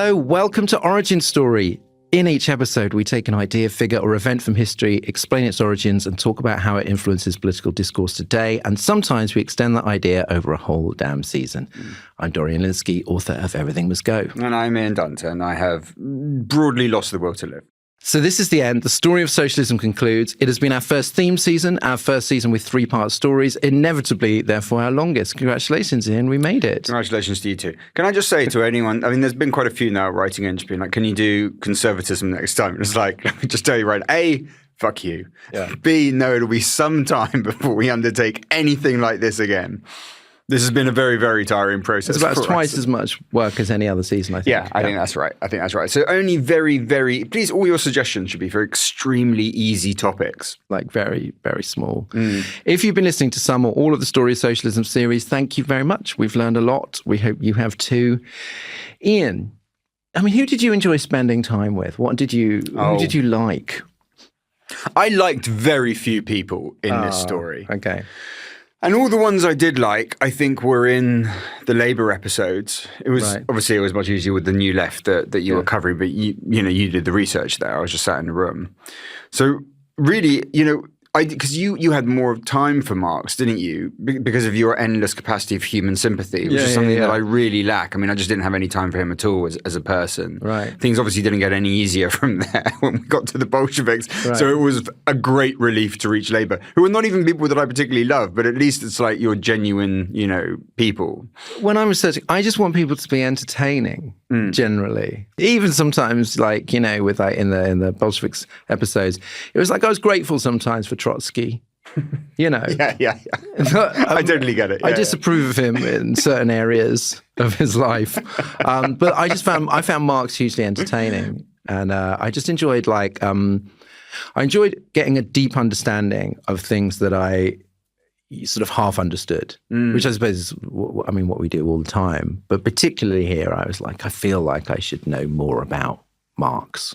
Hello, welcome to Origin Story. In each episode, we take an idea, figure, or event from history, explain its origins, and talk about how it influences political discourse today. And sometimes we extend that idea over a whole damn season. I'm Dorian Linsky, author of Everything Must Go. And I'm Ian Dunter, and I have broadly lost the will to live. So this is the end. The story of socialism concludes. It has been our first theme season, our first season with three-part stories, inevitably, therefore, our longest. Congratulations, Ian. We made it. Congratulations to you too. Can I just say to anyone, I mean, there's been quite a few now writing in, just being like, can you do conservatism next time? And it's like, let me just tell you right, A, fuck you. Yeah. B, no, it'll be some time before we undertake anything like this again. This has been a very, very tiring process. It's about twice as much work as any other season, I think. Yeah, I think that's right. So only please, all your suggestions should be for extremely easy topics. Like very, very small. If you've been listening to some or all of the Story of Socialism series, thank you very much. We've learned a lot. We hope you have too. Ian, I mean, who did you enjoy spending time with? Who did you like? I liked very few people in this story. Okay. And all the ones I did like, I think, were in the Labour episodes. It was obviously it was much easier with the New Left that you were covering, but you did the research there. I was just sat in the room. So really, because you had more time for Marx, didn't you? Because of your endless capacity of human sympathy, which is something that I really lack. I mean, I just didn't have any time for him at all as a person. Right. Things obviously didn't get any easier from there when we got to the Bolsheviks. Right. So it was a great relief to reach Labour, who are not even people that I particularly love, but at least it's like you're genuine, people. When I'm researching, I just want people to be entertaining. Generally, even sometimes, like with in the Bolsheviks episodes, it was like I was grateful sometimes for Trotsky. Yeah. I totally get it. I disapprove of him in certain areas of his life, but I found Marx hugely entertaining, and I just enjoyed I enjoyed getting a deep understanding of things that I sort of half understood, which I suppose is, what we do all the time. But particularly here, I was like, I feel like I should know more about Marx.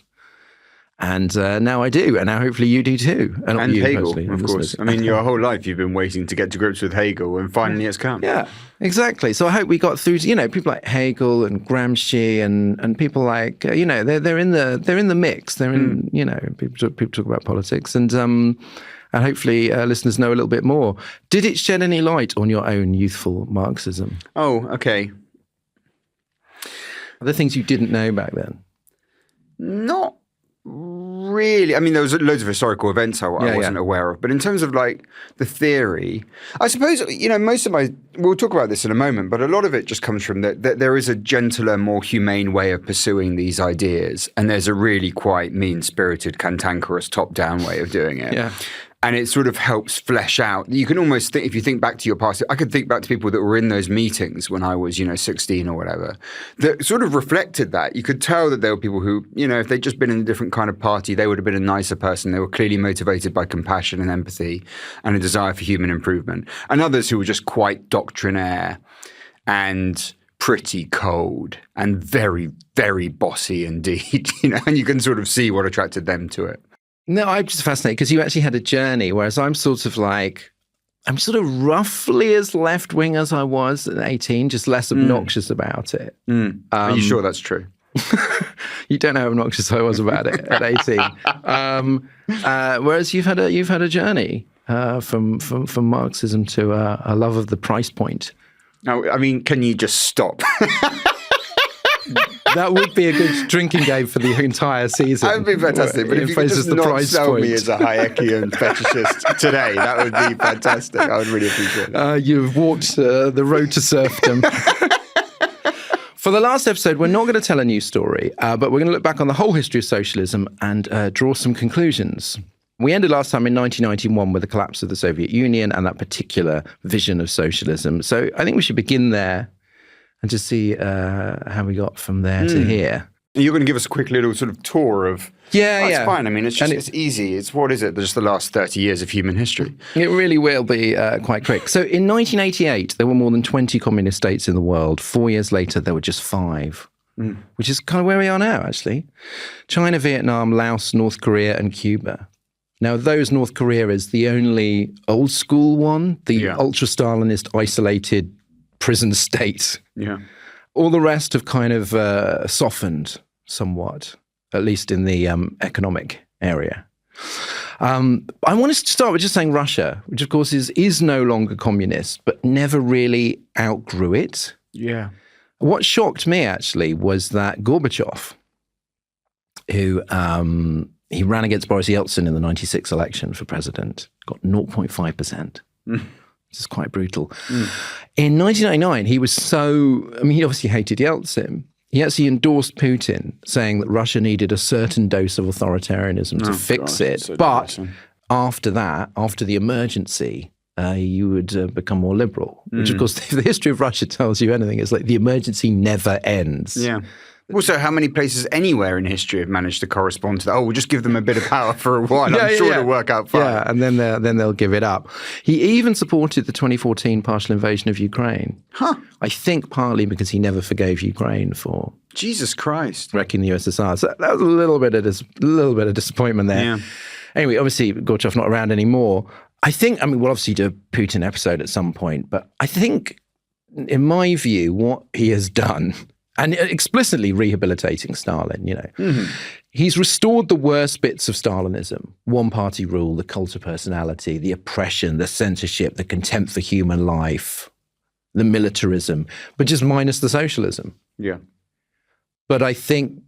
And now I do, and now hopefully you do too. And Hegel, of course. I mean, your whole life you've been waiting to get to grips with Hegel, and finally it's come. Yeah, exactly. So I hope we got through to, people like Hegel and Gramsci and people like, they're in the mix. They're in, people talk about politics, and hopefully listeners know a little bit more. Did it shed any light on your own youthful Marxism? Oh, okay. Are there things you didn't know back then? Not really. I mean, there was loads of historical events I wasn't aware of. But in terms of the theory, I suppose, most of we'll talk about this in a moment, but a lot of it just comes from that there is a gentler, more humane way of pursuing these ideas. And there's a really quite mean-spirited, cantankerous, top-down way of doing it. Yeah. And it sort of helps flesh out. You can almost think, if you think back to your past, I could think back to people that were in those meetings when I was, 16 or whatever, that sort of reflected that. You could tell that there were people who, if they'd just been in a different kind of party, they would have been a nicer person. They were clearly motivated by compassion and empathy and a desire for human improvement. And others who were just quite doctrinaire and pretty cold and very, very bossy indeed, and you can sort of see what attracted them to it. No, I'm just fascinated because you actually had a journey, whereas I'm sort of roughly as left-wing as I was at 18, just less obnoxious about it. Are you sure that's true? You don't know how obnoxious I was about it at 18. Whereas you've had a journey from Marxism to a love of the price point. Now, I mean, can you just stop? That would be a good drinking game for the entire season. That would be fantastic. But if you could just not sell me as a Hayekian fetishist today, that would be fantastic. I would really appreciate it. You've walked the road to serfdom. For the last episode, we're not going to tell a new story, but we're going to look back on the whole history of socialism and draw some conclusions. We ended last time in 1991 with the collapse of the Soviet Union and that particular vision of socialism. So I think we should begin there and just see how we got from there to here. You're going to give us a quick little sort of tour of... That's fine. I mean, it's easy. It's, what is it? Just the last 30 years of human history. It really will be quite quick. So in 1988, there were more than 20 communist states in the world. 4 years later, there were just 5, which is kind of where we are now, actually. China, Vietnam, Laos, North Korea, and Cuba. Now, those North Korea is the only old school one, the ultra-Stalinist, isolated prison state. Yeah. All the rest have kind of softened somewhat, at least in the economic area. I want to start with just saying Russia, which of course is no longer communist, but never really outgrew it. Yeah. What shocked me actually was that Gorbachev, who he ran against Boris Yeltsin in the 96 election for president, got 0.5%. This is quite brutal. In 1999, he was he obviously hated Yeltsin. He actually endorsed Putin, saying that Russia needed a certain dose of authoritarianism to fix it. So but after that, after the emergency, you would become more liberal, which of course, if the history of Russia tells you anything, it's like the emergency never ends. Yeah. Also, how many places anywhere in history have managed to correspond to that? Oh, we'll just give them a bit of power for a while. I'm sure it'll work out fine. Yeah, and then they'll give it up. He even supported the 2014 partial invasion of Ukraine. Huh. I think partly because he never forgave Ukraine for Jesus Christ wrecking the USSR. So that was a little bit of disappointment there. Yeah. Anyway, obviously Gorbachev not around anymore. We'll obviously do a Putin episode at some point, but I think, in my view, what he has done, and explicitly rehabilitating Stalin, he's restored the worst bits of Stalinism: one-party rule, the cult of personality, the oppression, the censorship, the contempt for human life, the militarism, but just minus the socialism. Yeah. But I think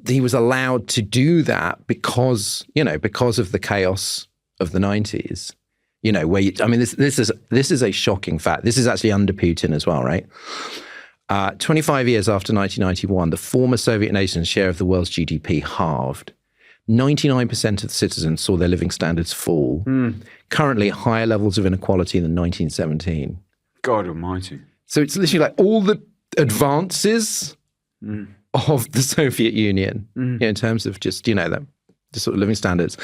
he was allowed to do that because of the chaos of the 90s. This is a shocking fact. This is actually under Putin as well, right? 25 years after 1991, the former Soviet nation's share of the world's GDP halved. 99% of the citizens saw their living standards fall. Currently, higher levels of inequality than 1917. God almighty. So it's literally like all the advances of the Soviet Union in terms of just, the sort of living standards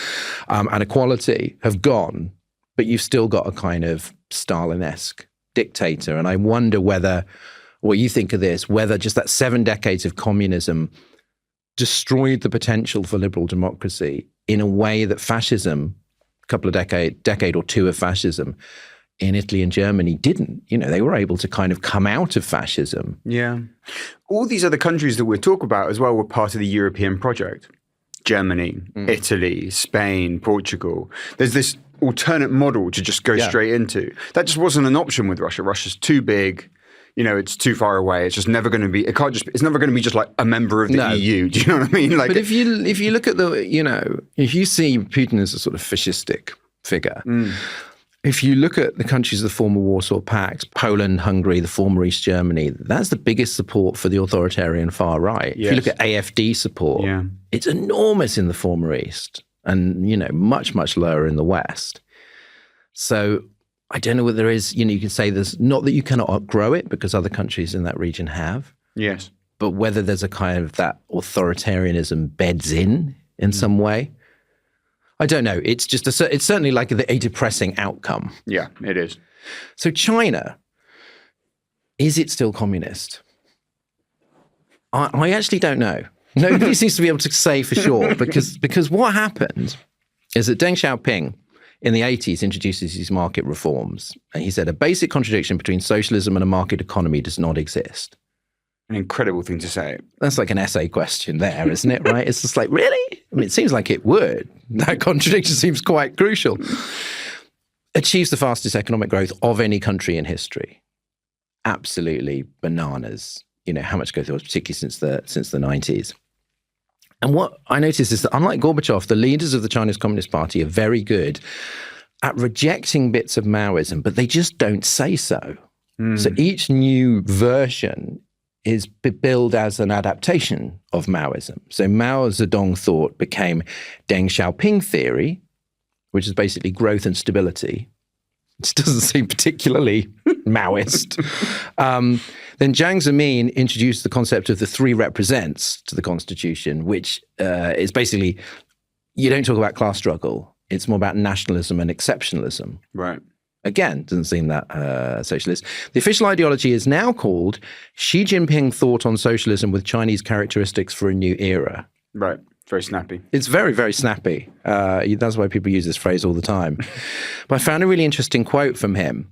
and equality have gone, but you've still got a kind of Stalin-esque dictator. And I wonder what you think of this, whether just that 7 decades of communism destroyed the potential for liberal democracy in a way that fascism, a couple of decade or two of fascism in Italy and Germany didn't. They were able to kind of come out of fascism. Yeah. All these other countries that we'll talk about as well were part of the European project. Germany, Italy, Spain, Portugal. There's this alternate model to just go straight into. That just wasn't an option with Russia. Russia's too big. It's too far away. It's just never going to be. It's never going to be just like a member of the EU. Do you know what I mean? Like, but if you look at if you see Putin as a sort of fascistic figure, if you look at the countries of the former Warsaw Pact, Poland, Hungary, the former East Germany, that's the biggest support for the authoritarian far right. Yes. If you look at AfD support, it's enormous in the former East, and much much lower in the West. So I don't know whether there is, you can say there's not that you cannot outgrow it because other countries in that region have. Yes. But whether there's a kind of that authoritarianism beds in some way, I don't know. It's just it's certainly like a depressing outcome. Yeah, it is. So China, is it still communist? I actually don't know. Nobody seems to be able to say for sure because what happened is that Deng Xiaoping in the 80s introduces these market reforms. And he said a basic contradiction between socialism and a market economy does not exist. An incredible thing to say. That's like an essay question there, isn't it? Right? It's just like, really? It seems like it would. That contradiction seems quite crucial. Achieves the fastest economic growth of any country in history. Absolutely bananas. How much growth there was, particularly since the 90s. And what I noticed is that unlike Gorbachev, the leaders of the Chinese Communist Party are very good at rejecting bits of Maoism, but they just don't say so. So each new version is billed as an adaptation of Maoism. So Mao Zedong thought became Deng Xiaoping theory, which is basically growth and stability. It doesn't seem particularly Maoist. Then Jiang Zemin introduced the concept of the 3 represents to the constitution, which is basically, you don't talk about class struggle. It's more about nationalism and exceptionalism. Right. Again, doesn't seem that socialist. The official ideology is now called Xi Jinping Thought on Socialism with Chinese Characteristics for a New Era. Right. Very snappy. It's very, very snappy. That's why people use this phrase all the time. But I found a really interesting quote from him.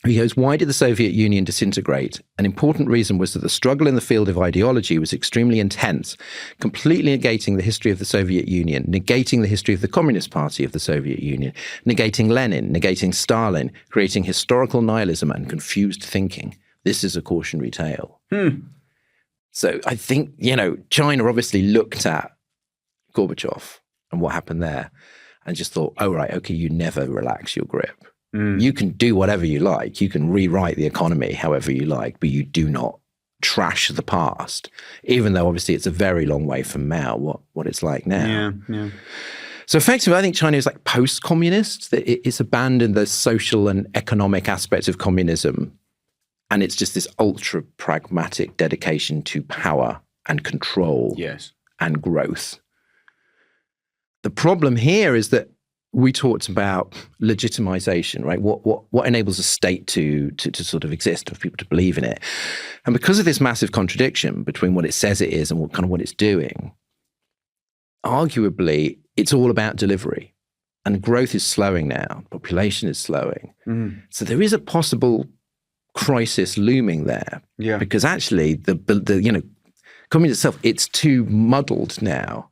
He goes, why did the Soviet Union disintegrate? An important reason was that the struggle in the field of ideology was extremely intense, completely negating the history of the Soviet Union, negating the history of the Communist Party of the Soviet Union, negating Lenin, negating Stalin, creating historical nihilism and confused thinking. This is a cautionary tale. So I think, China obviously looked at Gorbachev and what happened there and just thought, oh, right, okay, you never relax your grip. You can do whatever you like. You can rewrite the economy however you like, but you do not trash the past, even though obviously it's a very long way from Mao, what it's like now. Yeah. So effectively, I think China is like post-communist. It's abandoned the social and economic aspects of communism. And it's just this ultra-pragmatic dedication to power and control and growth. The problem here is that we talked about legitimization, right? What enables a state to sort of exist, for people to believe in it? And because of this massive contradiction between what it says it is and what it's doing, arguably, it's all about delivery. And growth is slowing now. Population is slowing. So there is a possible crisis looming there. Yeah. Because actually, the communism itself, it's too muddled now,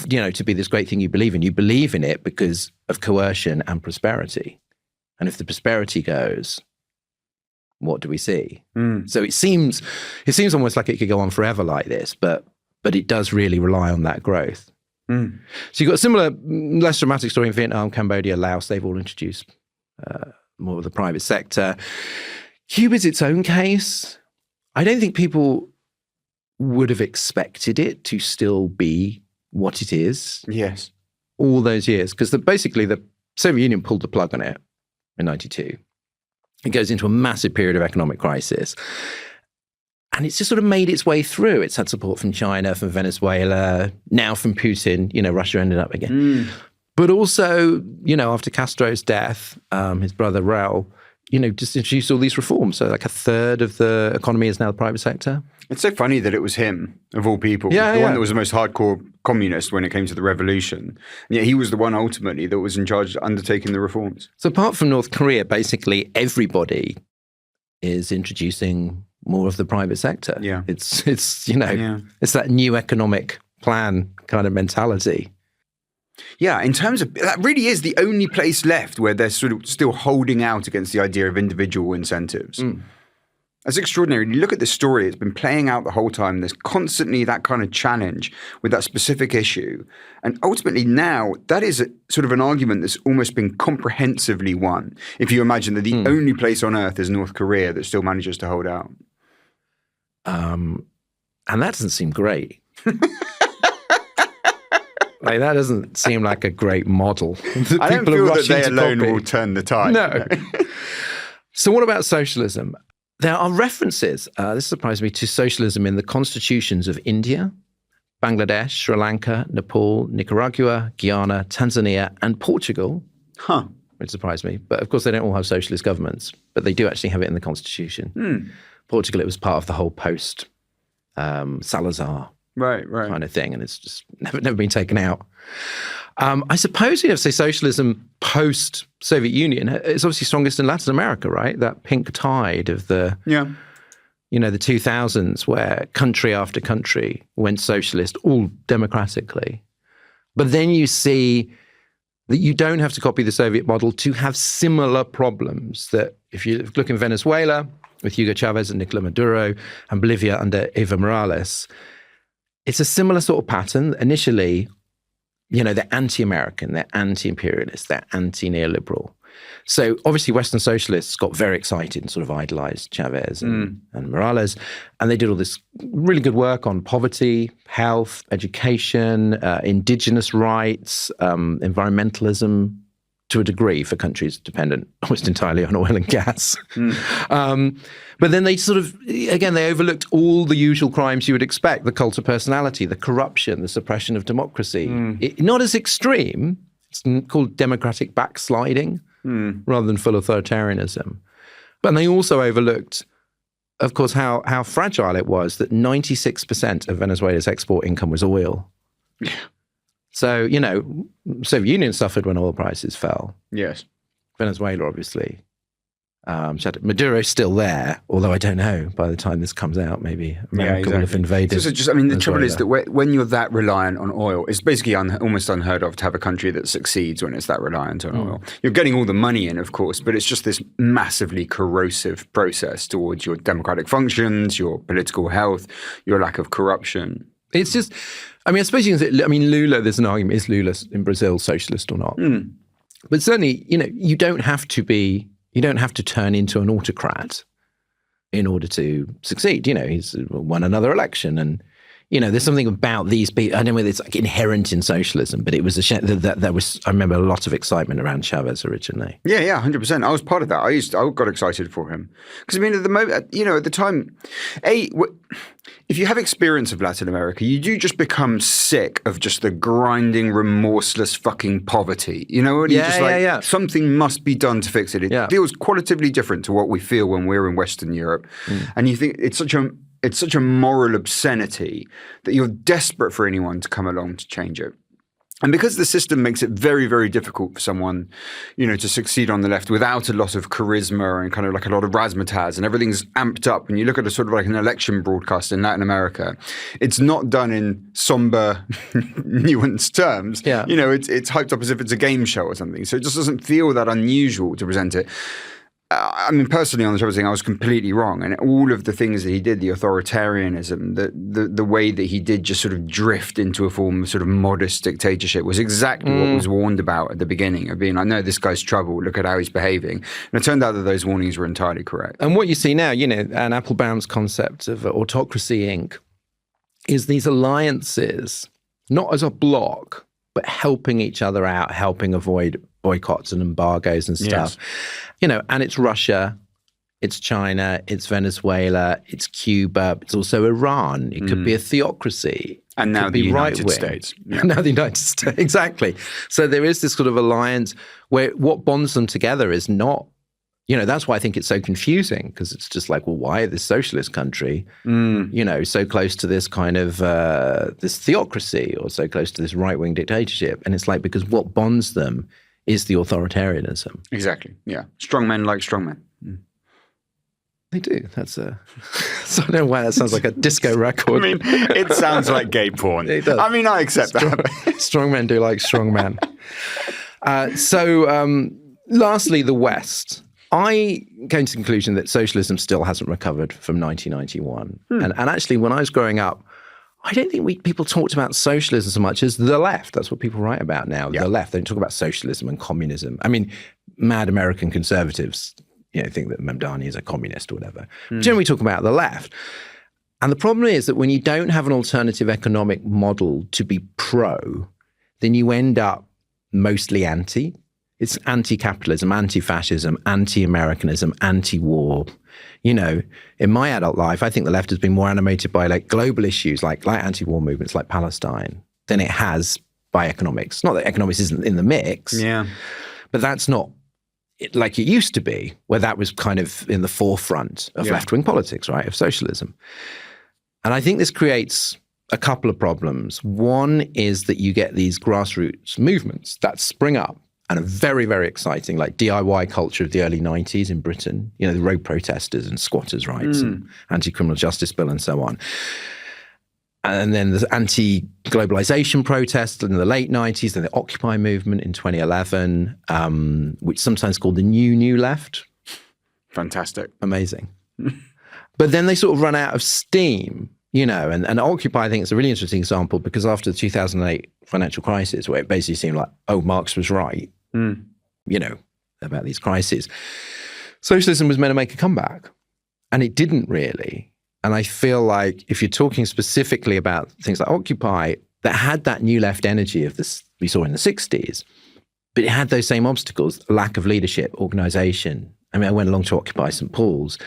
to be this great thing you believe in. You believe in it because of coercion and prosperity. And if the prosperity goes, what do we see? So it seems almost like it could go on forever like this, but it does really rely on that growth. So you've got a similar, less dramatic story in Vietnam, Cambodia, Laos. They've all introduced more of the private sector. Cuba's its own case. I don't think people would have expected it to still be what it is. Yes. All those years. Because basically the Soviet Union pulled the plug on it in 92. It goes into a massive period of economic crisis. And it's just sort of made its way through. It's had support from China, from Venezuela, now from Putin. Russia ended up again. But also, after Castro's death, his brother Raul, just introduced all these reforms. So like a third of the economy is now the private sector. It's so funny that it was him, of all people, the one that was the most hardcore communist when it came to the revolution. And yet he was the one ultimately that was in charge of undertaking the reforms. So apart from North Korea, basically everybody is introducing more of the private sector. Yeah. It's it's that new economic plan kind of mentality. Yeah, in terms of, that really is the only place left where they're sort of still holding out against the idea of individual incentives. That's extraordinary. You look at this story, it's been playing out the whole time. There's constantly that kind of challenge with that specific issue. And ultimately now, that is sort of an argument that's almost been comprehensively won. If you imagine that the only place on earth is North Korea that still manages to hold out. And that doesn't seem great. Like, that doesn't seem like a great model. I don't feel that they alone will turn the tide. No. So what about socialism? There are references, this surprised me, to socialism in the constitutions of India, Bangladesh, Sri Lanka, Nepal, Nicaragua, Guyana, Tanzania, and Portugal. Which surprised me. But of course, they don't all have socialist governments, but they do actually have it in the constitution. Portugal, it was part of the whole post-Salazar kind of thing, and it's just never been taken out. I suppose you'd have to say socialism post-Soviet Union is obviously strongest in Latin America, right? That pink tide of the 2000s, where country after country went socialist, all democratically. But then you see that you don't have to copy the Soviet model to have similar problems. That if you look in Venezuela with Hugo Chavez and Nicolás Maduro, and Bolivia under Evo Morales, it's a similar sort of pattern. Initially, they're anti-American, they're anti-imperialist, they're anti-neoliberal. So obviously Western socialists got very excited and sort of idolized Chavez and Morales. And they did all this really good work on poverty, health, education, indigenous rights, environmentalism, to a degree for countries dependent almost entirely on oil and gas. But then they sort of, again, they overlooked all the usual crimes you would expect: the cult of personality, the corruption, the suppression of democracy. Not as extreme. It's called democratic backsliding rather than full authoritarianism. But they also overlooked, of course, how fragile it was that 96% of Venezuela's export income was oil. So, Soviet Union suffered when oil prices fell. Yes. Venezuela, obviously, Maduro's still there, although I don't know. By the time this comes out, maybe America will have invaded. So just, I mean, the trouble is that when you're that reliant on oil, it's basically almost unheard of to have a country that succeeds when it's that reliant on oil. You're getting all the money in, of course, but it's just this massively corrosive process towards your democratic functions, your political health, your lack of corruption. It's just, I mean, I suppose you can say, I mean, Lula, there's an argument, is Lula in Brazil socialist or not? But certainly, you don't have to turn into an autocrat in order to succeed. He's won another election, and there's something about these people. I don't know whether it's like inherent in socialism, but it was that there was. I remember a lot of excitement around Chavez originally. Yeah, 100%. I was part of that. I got excited for him because I mean, at the moment, at the time, if you have experience of Latin America, you do just become sick of just the grinding, remorseless fucking poverty. Something must be done to fix it. It feels qualitatively different to what we feel when we're in Western Europe. And you think it's such a moral obscenity that you're desperate for anyone to come along to change it. And because the system makes it very, very difficult for someone, to succeed on the left without a lot of charisma and kind of like a lot of razzmatazz, and everything's amped up. When you look at a sort of like an election broadcast in Latin America, it's not done in somber, nuanced terms. Yeah. It's hyped up as if it's a game show or something. So it just doesn't feel that unusual to present it. I mean, personally, on the Chavez thing, I was completely wrong. And all of the things that he did, the authoritarianism, the way that he did just sort of drift into a form of sort of modest dictatorship was exactly what was warned about at the beginning of being like, no, this guy's trouble. Look at how he's behaving. And it turned out that those warnings were entirely correct. And what you see now, Anne Applebaum's concept of autocracy, Inc., is these alliances, not as a bloc, but helping each other out, helping avoid boycotts and embargoes and stuff. Yes. And it's Russia, it's China, it's Venezuela, it's Cuba, it's also Iran. It could be a theocracy. And now the United States. Yeah. Now the United States, exactly. So there is this sort of alliance where what bonds them together is not, that's why I think it's so confusing, because it's just like, well, why this socialist country, so close to this kind of this theocracy or so close to this right-wing dictatorship? And it's like, because what bonds them is the authoritarianism. Exactly, yeah. Strong men like strong men. They do. So I don't know why that sounds like a disco record. I mean, it sounds like gay porn. It does. I mean, I accept that. Strong men do like strong men. Lastly, the West. I came to the conclusion that socialism still hasn't recovered from 1991. And actually, when I was growing up, I don't think people talked about socialism so much as the left. That's what people write about now, the left. They don't talk about socialism and communism. I mean, mad American conservatives, think that Mamdani is a communist or whatever. Generally, we talk about the left. And the problem is that when you don't have an alternative economic model to be pro, then you end up mostly anti. It's anti-capitalism, anti-fascism, anti-Americanism, anti-war. In my adult life, I think the left has been more animated by like global issues like anti-war movements like Palestine than it has by economics. Not that economics isn't in the mix, but that's not like it used to be, where that was kind of in the forefront of left-wing politics, right, of socialism. And I think this creates a couple of problems. One is that you get these grassroots movements that spring up and are very, very exciting, like DIY culture of the early 90s in Britain, the road protesters and squatters' rights and anti-criminal justice bill and so on. And then the anti-globalization protests in the late 90s, then the Occupy movement in 2011, which is sometimes called the New Left. Fantastic. Amazing. But then they sort of run out of steam. And Occupy, I think, is a really interesting example, because after the 2008 financial crisis, where it basically seemed like, oh, Marx was right, about these crises, socialism was meant to make a comeback. And it didn't really. And I feel like if you're talking specifically about things like Occupy, that had that new left energy of this we saw in the 60s, but it had those same obstacles, lack of leadership, organization. I mean, I went along to Occupy St. Paul's,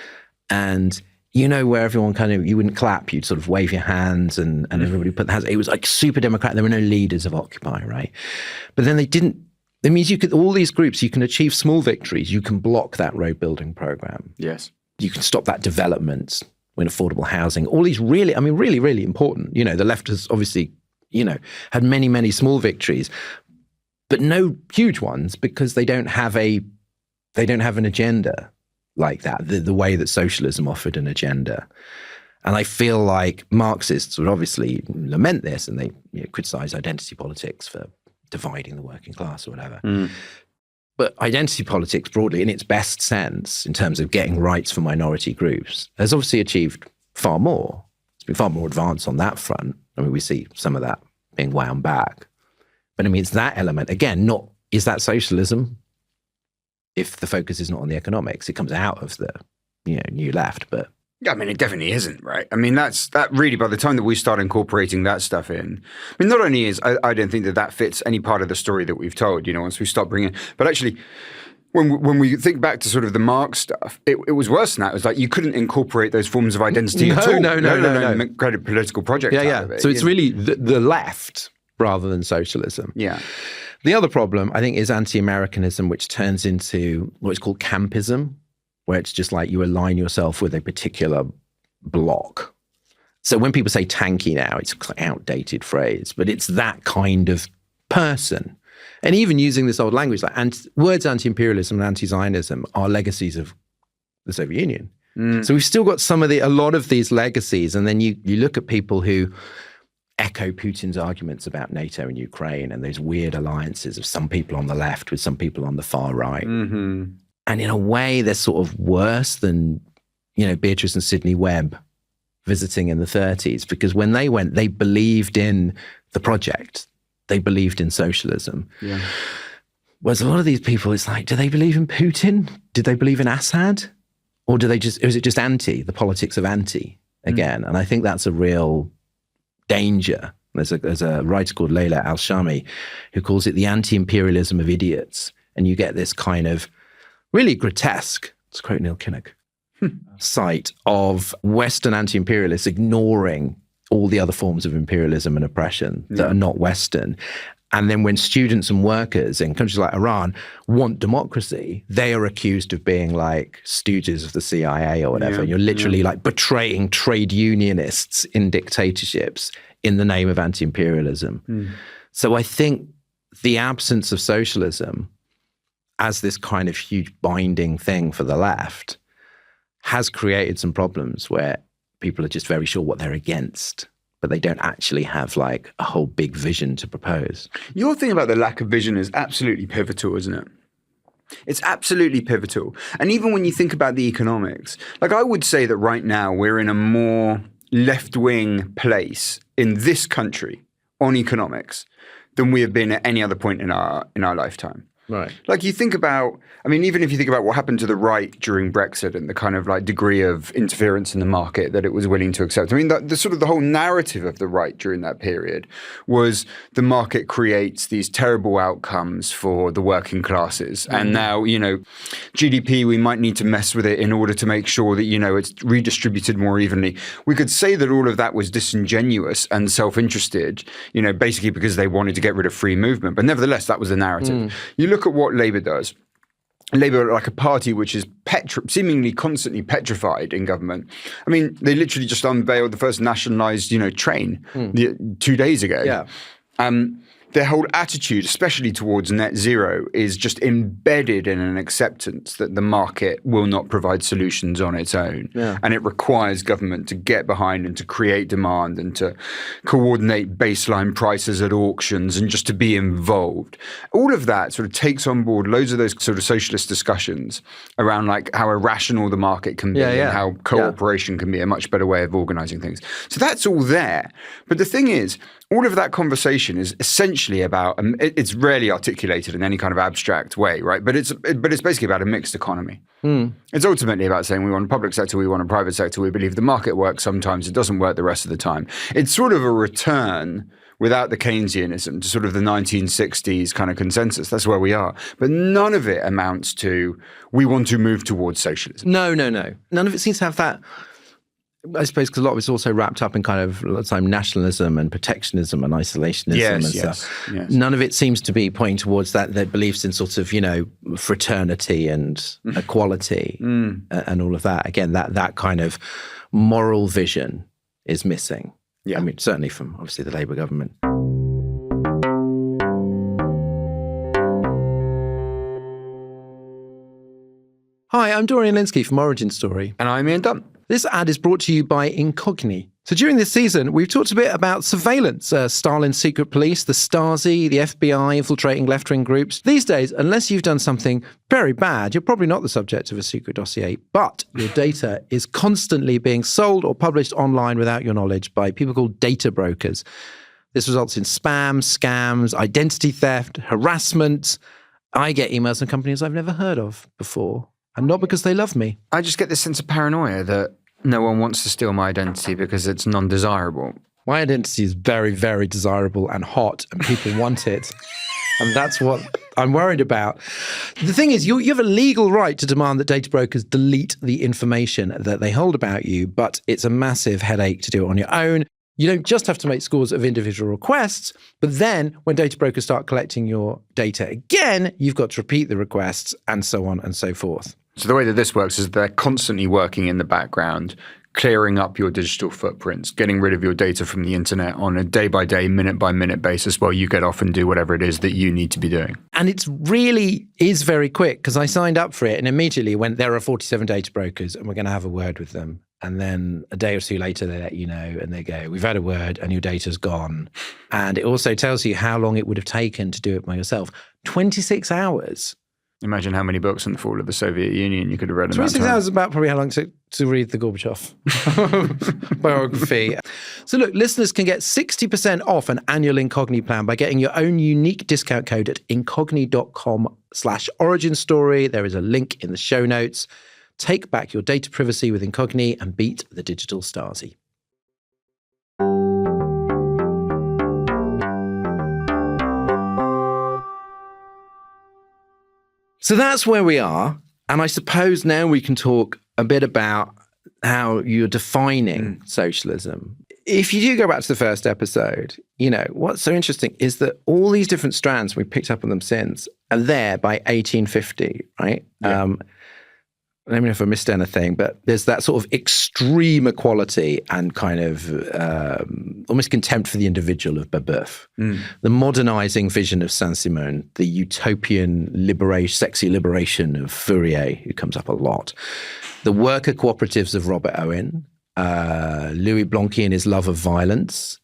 and where everyone kind of, you wouldn't clap, you'd sort of wave your hands and everybody put their hands. It was like super democratic. There were no leaders of Occupy, right? But then it means all these groups, you can achieve small victories. You can block that road building program. Yes. You can stop that development in affordable housing. All these really, really important. The left has obviously, had many, many small victories, but no huge ones, because they don't have an agenda. like that, the way that socialism offered an agenda. And I feel like Marxists would obviously lament this, and they criticize identity politics for dividing the working class or whatever. But identity politics broadly, in its best sense, in terms of getting rights for minority groups, has obviously achieved far more. It's been far more advanced on that front. I mean, we see some of that being wound back. But I mean, it's that element, again, is that socialism? If the focus is not on the economics, it comes out of the new left, but... Yeah, I mean, it definitely isn't, right? I mean, that really, by the time that we start incorporating that stuff in, I mean, not only I don't think that fits any part of the story that we've told, once we start bringing, but actually, when we think back to sort of the Marx stuff, it was worse than that. It was like you couldn't incorporate those forms of identity at all. No. Create a political project out of it. So it's really the left rather than socialism. Yeah. The other problem, I think, is anti-Americanism, which turns into what is called campism, where it's just like you align yourself with a particular block. So when people say tanky now, it's an outdated phrase, but it's that kind of person. And even using this old language, like words anti-imperialism and anti-Zionism are legacies of the Soviet Union. So we've still got a lot of these legacies. And then you look at people who echo Putin's arguments about NATO and Ukraine and those weird alliances of some people on the left with some people on the far right. Mm-hmm. And in a way, they're sort of worse than, Beatrice and Sidney Webb visiting in the 30s, because when they went, they believed in the project. They believed in socialism. Yeah. Whereas a lot of these people, it's like, do they believe in Putin? Did they believe in Assad? Or is it just the politics of anti again? And I think that's a real danger. There's a writer called Leila Al-Shami who calls it the anti-imperialism of idiots. And you get this kind of really grotesque, to quote Neil Kinnock, sight of Western anti-imperialists ignoring all the other forms of imperialism and oppression that are not Western. And then when students and workers in countries like Iran want democracy, they are accused of being like stooges of the CIA or whatever. You're literally like betraying trade unionists in dictatorships in the name of anti-imperialism. So I think the absence of socialism as this kind of huge binding thing for the left has created some problems where people are just very sure what they're against, but they don't actually have like a whole big vision to propose. Your thing about the lack of vision is absolutely pivotal, isn't it? It's absolutely pivotal. And even when you think about the economics, like I would say that right now we're in a more left-wing place in this country on economics than we have been at any other point in our lifetime. Right. Like you think about, I mean, even if you think about what happened to the right during Brexit and the kind of like degree of interference in the market that it was willing to accept. I mean, the sort of the whole narrative of the right during that period was the market creates these terrible outcomes for the working classes. And now, GDP, we might need to mess with it in order to make sure that, it's redistributed more evenly. We could say that all of that was disingenuous and self-interested, basically because they wanted to get rid of free movement. But nevertheless, that was the narrative. You look at what Labour does. Labour, like a party which is seemingly constantly petrified in government. I mean, they literally just unveiled the first nationalised, train 2 days ago. Yeah. Their whole attitude, especially towards net zero, is just embedded in an acceptance that the market will not provide solutions on its own. Yeah. And it requires government to get behind and to create demand and to coordinate baseline prices at auctions and just to be involved. All of that sort of takes on board loads of those sort of socialist discussions around like how irrational the market can be and how cooperation can be a much better way of organizing things. So that's all there. But the thing is, all of that conversation is essentially about, it's rarely articulated in any kind of abstract way, right? But it's basically about a mixed economy. It's ultimately about saying we want a public sector, we want a private sector, we believe the market works sometimes, it doesn't work the rest of the time. It's sort of a return without the Keynesianism to sort of the 1960s kind of consensus. That's where we are. But none of it amounts to, we want to move towards socialism. No. None of it seems to have that. I suppose because a lot of it's also wrapped up in kind of a lot of time nationalism and protectionism and isolationism and stuff. Yes. None of it seems to be pointing towards that beliefs in sort of, fraternity and equality and all of that. Again, that kind of moral vision is missing. Yeah. I mean, certainly from obviously the Labour government. Hi, I'm Dorian Linsky from Origin Story. And I'm Ian Dunn. This ad is brought to you by Incogni. So during this season, we've talked a bit about surveillance, Stalin's secret police, the Stasi, the FBI infiltrating left-wing groups. These days, unless you've done something very bad, you're probably not the subject of a secret dossier, but your data is constantly being sold or published online without your knowledge by people called data brokers. This results in spam, scams, identity theft, harassment. I get emails from companies I've never heard of before, and not because they love me. I just get this sense of paranoia that no one wants to steal my identity because it's non-desirable. My identity is very, very desirable and hot, and people want it. And that's what I'm worried about. The thing is, you have a legal right to demand that data brokers delete the information that they hold about you, but it's a massive headache to do it on your own. You don't just have to make scores of individual requests, but then when data brokers start collecting your data again, you've got to repeat the requests and so on and so forth. So the way that this works is they're constantly working in the background, clearing up your digital footprints, getting rid of your data from the internet on a day-by-day, minute-by-minute basis while you get off and do whatever it is that you need to be doing. And it really is very quick, because I signed up for it and immediately went, there are 47 data brokers and we're going to have a word with them. And then a day or two later, they let you know and they go, we've had a word and your data's gone. And it also tells you how long it would have taken to do it by yourself. 26 hours. Imagine how many books on the fall of the Soviet Union you could have read in that 26 time. hours is about probably how long it took to read the Gorbachev biography. So look, listeners can get 60% off an annual Incogni plan by getting your own unique discount code at incogni.com/origin story. There is a link in the show notes. Take back your data privacy with Incogni and beat the digital Stasi. So that's where we are. And I suppose now we can talk a bit about how you're defining socialism. If you do go back to the first episode, what's so interesting is that all these different strands, we picked up on them since, are there by 1850, right? Yeah. Let me know if I missed anything, but there's that sort of extreme equality and kind of almost contempt for the individual of Babeuf. The modernizing vision of Saint-Simon, the utopian sexy liberation of Fourier, who comes up a lot. The worker cooperatives of Robert Owen, Louis Blanqui and his love of violence,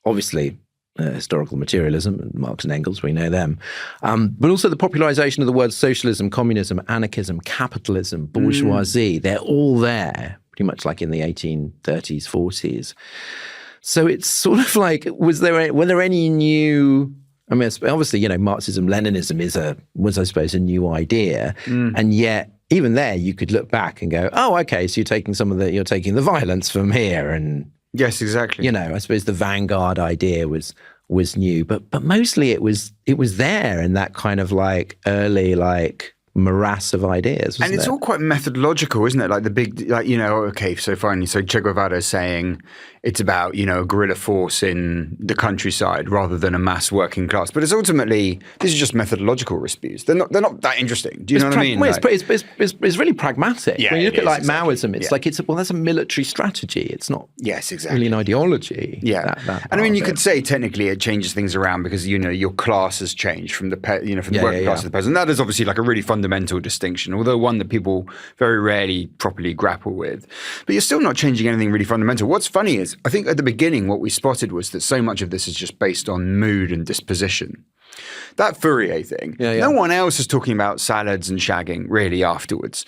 obviously historical materialism, Marx and Engels, we know them. But also the popularization of the words socialism, communism, anarchism, capitalism, bourgeoisie. They're all there, pretty much like in the 1830s, 40s. So it's sort of like, were there any new, I mean, obviously, Marxism, Leninism was, I suppose, a new idea. And yet, even there, you could look back and go, oh, okay, so you're taking the violence from here. And yes, exactly. I suppose the vanguard idea was new, but mostly it was there in that kind of like early morass of ideas. And it's all quite methodological, isn't it? Like the big, okay, so finally, Che Guevara is saying it's about, a guerrilla force in the countryside rather than a mass working class. But it's ultimately, these are just methodological disputes. They're not that interesting. Do you know what I mean? Well, it's really pragmatic. Yeah, when you look at exactly. Maoism, it's that's a military strategy. It's not exactly. really an ideology. Yeah. And I mean, you could say technically it changes things around because, your class has changed from the working class to the peasant. That is obviously like a really fundamental distinction, although one that people very rarely properly grapple with. But you're still not changing anything really fundamental. What's funny is, I think at the beginning what we spotted was that so much of this is just based on mood and disposition. That Fourier thing, no one else is talking about salads and shagging really afterwards.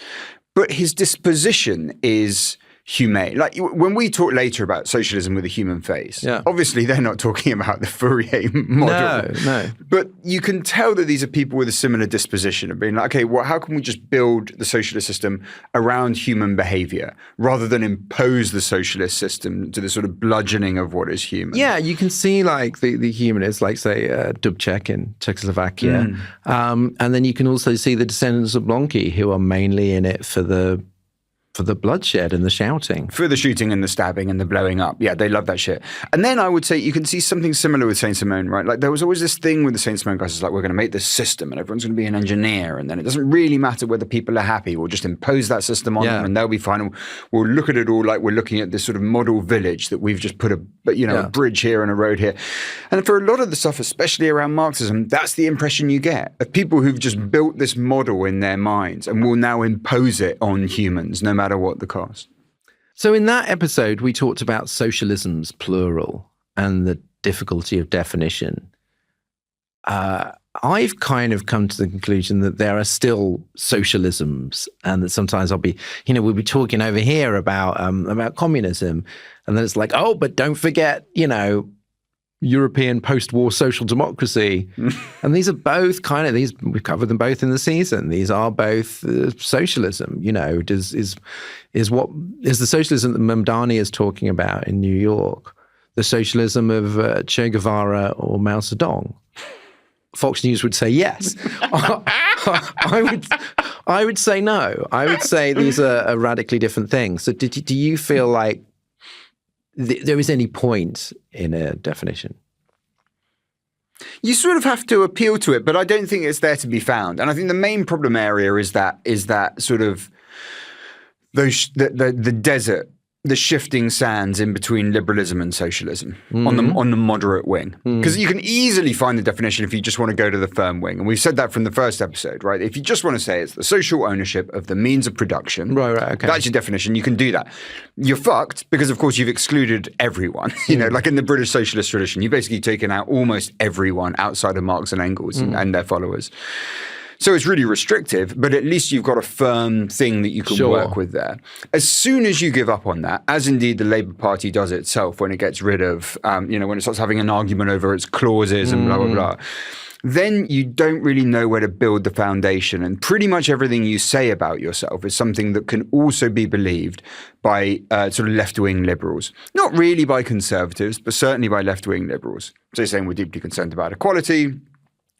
But his disposition is humane. Like when we talk later about socialism with a human face, obviously they're not talking about the Fourier model. No. But you can tell that these are people with a similar disposition of being like, okay, well, how can we just build the socialist system around human behavior rather than impose the socialist system to the sort of bludgeoning of what is human? Yeah, you can see like the humanists, like say Dubček in Czechoslovakia. And then you can also see the descendants of Blanqui who are mainly in it for the for the bloodshed and the shouting. For the shooting and the stabbing and the blowing up. Yeah, they love that shit. And then I would say you can see something similar with Saint-Simon, right? Like there was always this thing with the Saint-Simon guys, it's like, we're going to make this system and everyone's going to be an engineer. And then it doesn't really matter whether people are happy. We'll just impose that system on them and they'll be fine. We'll look at it all like we're looking at this sort of model village that we've just put a bridge here and a road here. And for a lot of the stuff, especially around Marxism, that's the impression you get of people who've just built this model in their minds and will now impose it on humans, no matter what the cost. So in that episode, we talked about socialisms, plural, and the difficulty of definition. I've kind of come to the conclusion that there are still socialisms, and that sometimes we'll be talking over here about communism, and then it's like, oh, but don't forget, European post-war social democracy. And these are both we've covered them both in the season. These are both socialism, is the socialism that Mamdani is talking about in New York, the socialism of Che Guevara or Mao Zedong? Fox News would say yes. I would say no. I would say these are radically different things. So do you feel like there is any point in a definition? You sort of have to appeal to it, but I don't think it's there to be found. And I think the main problem area is that sort of the desert, the shifting sands in between liberalism and socialism on the moderate wing. Because you can easily find the definition if you just want to go to the firm wing. And we've said that from the first episode, right? If you just want to say it's the social ownership of the means of production, right, okay. That's your definition. You can do that. You're fucked because, of course, you've excluded everyone. Like in the British socialist tradition, you've basically taken out almost everyone outside of Marx and Engels and their followers. So it's really restrictive, but at least you've got a firm thing that you can work with there. As soon as you give up on that, as indeed the Labour Party does itself when it gets rid of, when it starts having an argument over its clauses and blah, blah, blah, then you don't really know where to build the foundation. And pretty much everything you say about yourself is something that can also be believed by sort of left-wing liberals. Not really by conservatives, but certainly by left-wing liberals. So you're saying we're deeply concerned about equality.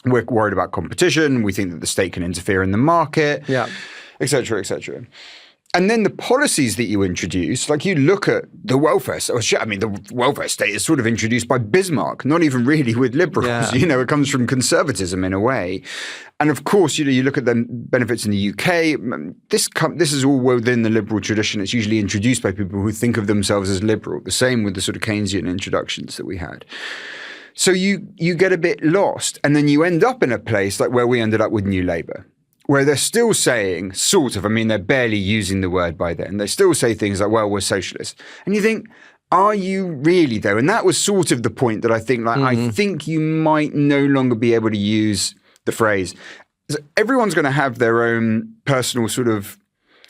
We're worried about competition. We think that the state can interfere in the market, et cetera, et cetera. And then the policies that you introduce, like you look at the welfare state. The welfare state is sort of introduced by Bismarck, not even really with liberals. Yeah. It comes from conservatism in a way. And of course, you look at the benefits in the UK. This is all within the liberal tradition. It's usually introduced by people who think of themselves as liberal. The same with the sort of Keynesian introductions that we had. So you get a bit lost, and then you end up in a place like where we ended up with New Labour, where they're still saying, they're barely using the word by then. They still say things like, well, we're socialists. And you think, are you really though? And that was sort of the point that I think, I think you might no longer be able to use the phrase. Everyone's going to have their own personal sort of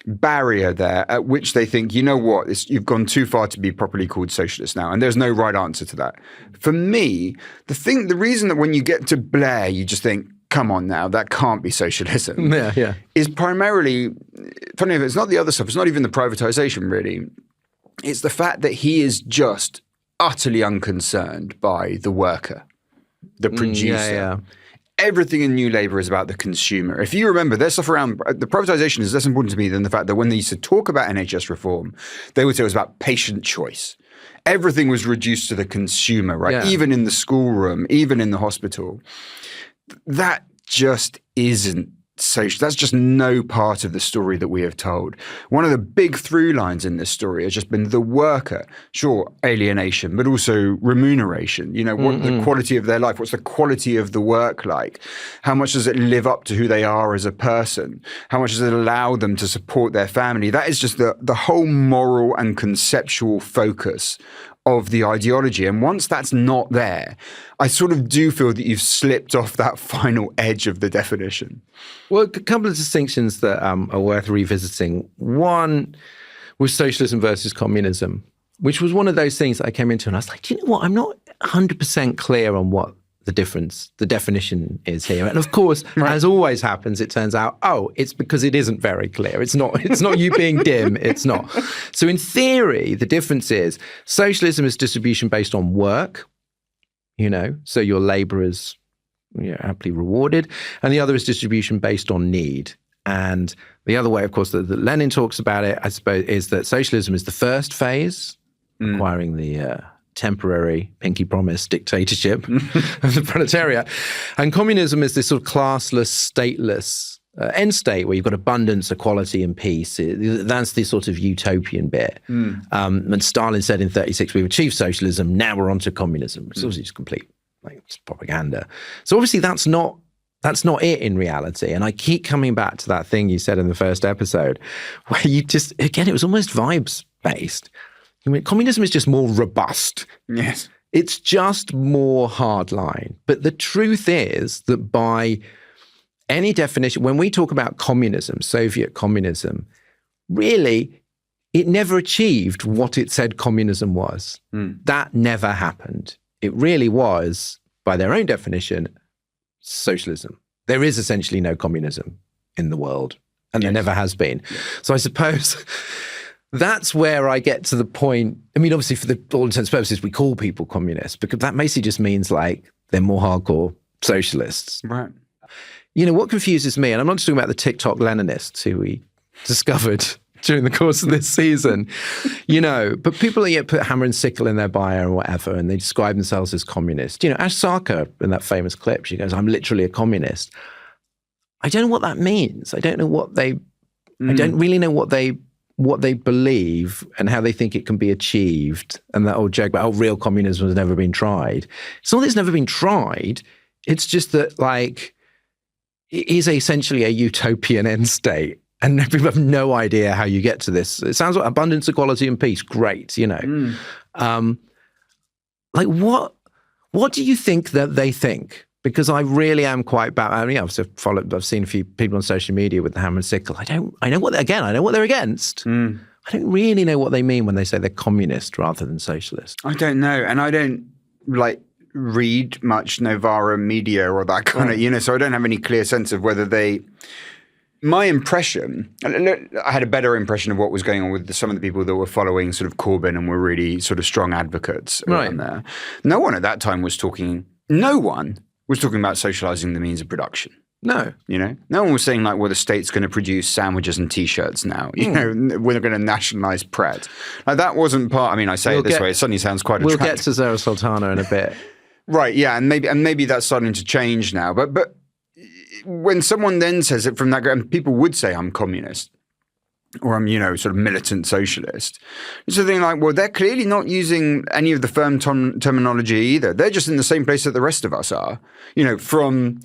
barrier there at which they think, you know what, you've gone too far to be properly called socialist now, and there's no right answer to that. For me, the reason that when you get to Blair, you just think, come on now, that can't be socialism, is primarily, funny enough, it's not the other stuff, it's not even the privatization really, it's the fact that he is just utterly unconcerned by the worker, the producer. Everything in New Labour is about the consumer. If you remember, their stuff around the privatisation is less important to me than the fact that when they used to talk about NHS reform, they would say it was about patient choice. Everything was reduced to the consumer, right? Yeah. Even in the schoolroom, even in the hospital. That just isn't social. That's just no part of the story that we have told. One of the big through lines in this story has just been the worker. Sure, alienation, but also remuneration. What the quality of their life, what's the quality of the work like? How much does it live up to who they are as a person? How much does it allow them to support their family? That is just the whole moral and conceptual focus of the ideology. And once that's not there, I sort of do feel that you've slipped off that final edge of the definition. Well, a couple of distinctions that are worth revisiting. One was socialism versus communism, which was one of those things that I came into and I was like, do you know what? I'm not 100% clear on what the definition is here. And of course, as always happens, it turns out, it's because it isn't very clear. It's not you being dim. It's not. So in theory, the difference is socialism is distribution based on work, so your labor is happily rewarded. And the other is distribution based on need. And the other way, of course, that Lenin talks about it, I suppose, is that socialism is the first phase, acquiring the temporary pinky promise dictatorship of the proletariat. And communism is this sort of classless, stateless end state where you've got abundance, equality, and peace. That's the sort of utopian bit. And Stalin said in 1936, we've achieved socialism, now we're on to communism. It's obviously just complete propaganda. So obviously that's not it in reality. And I keep coming back to that thing you said in the first episode, where you just, again, it was almost vibes based. I mean, communism is just more robust. Yes. It's just more hardline. But the truth is that by any definition, when we talk about communism, Soviet communism, really, it never achieved what it said communism was. That never happened. It really was, by their own definition, socialism. There is essentially no communism in the world, and there never has been. So I suppose that's where I get to the point. I mean, obviously, for all intents and purposes, we call people communists, because that basically just means like they're more hardcore socialists. Right. You know, what confuses me, and I'm not just talking about the TikTok Leninists who we discovered during the course of this season, you know, but people that put hammer and sickle in their bio or whatever, and they describe themselves as communist. You know, Ash Sarkar, in that famous clip, she goes, I'm literally a communist. I don't know what that means. I don't know what I don't really know what they believe and how they think it can be achieved. And that old joke about, real communism has never been tried. It's not that it's never been tried. It's just that, like, it is essentially a utopian end state. And people have no idea how you get to this. It sounds like abundance, equality, and peace. Great, you know. Like, what do you think that they think? Because I really am quite bad. I mean, I've seen a few people on social media with the hammer and sickle. I know what they're against. I don't really know what they mean when they say they're communist rather than socialist. I don't know. And I don't, read much Novara media or that kind of, you know, so I don't have any clear sense of whether they... My impression, I had a better impression of what was going on with some of the people that were following sort of Corbyn and were really sort of strong advocates around there. No one at that time was talking about socializing the means of production. No. You know, no one was saying like, well, the state's going to produce sandwiches and T-shirts now. You know, we're going to nationalize Pret. Like, that wasn't part, I mean, I say it this way, it suddenly sounds quite attractive. We'll get to Zara Sultana in a bit. Right, yeah, and maybe that's starting to change now. But when someone then says it from that, and people would say I'm communist or I'm, you know, sort of militant socialist, it's a thing like, well, they're clearly not using any of the firm terminology either. They're just in the same place that the rest of us are, you know, from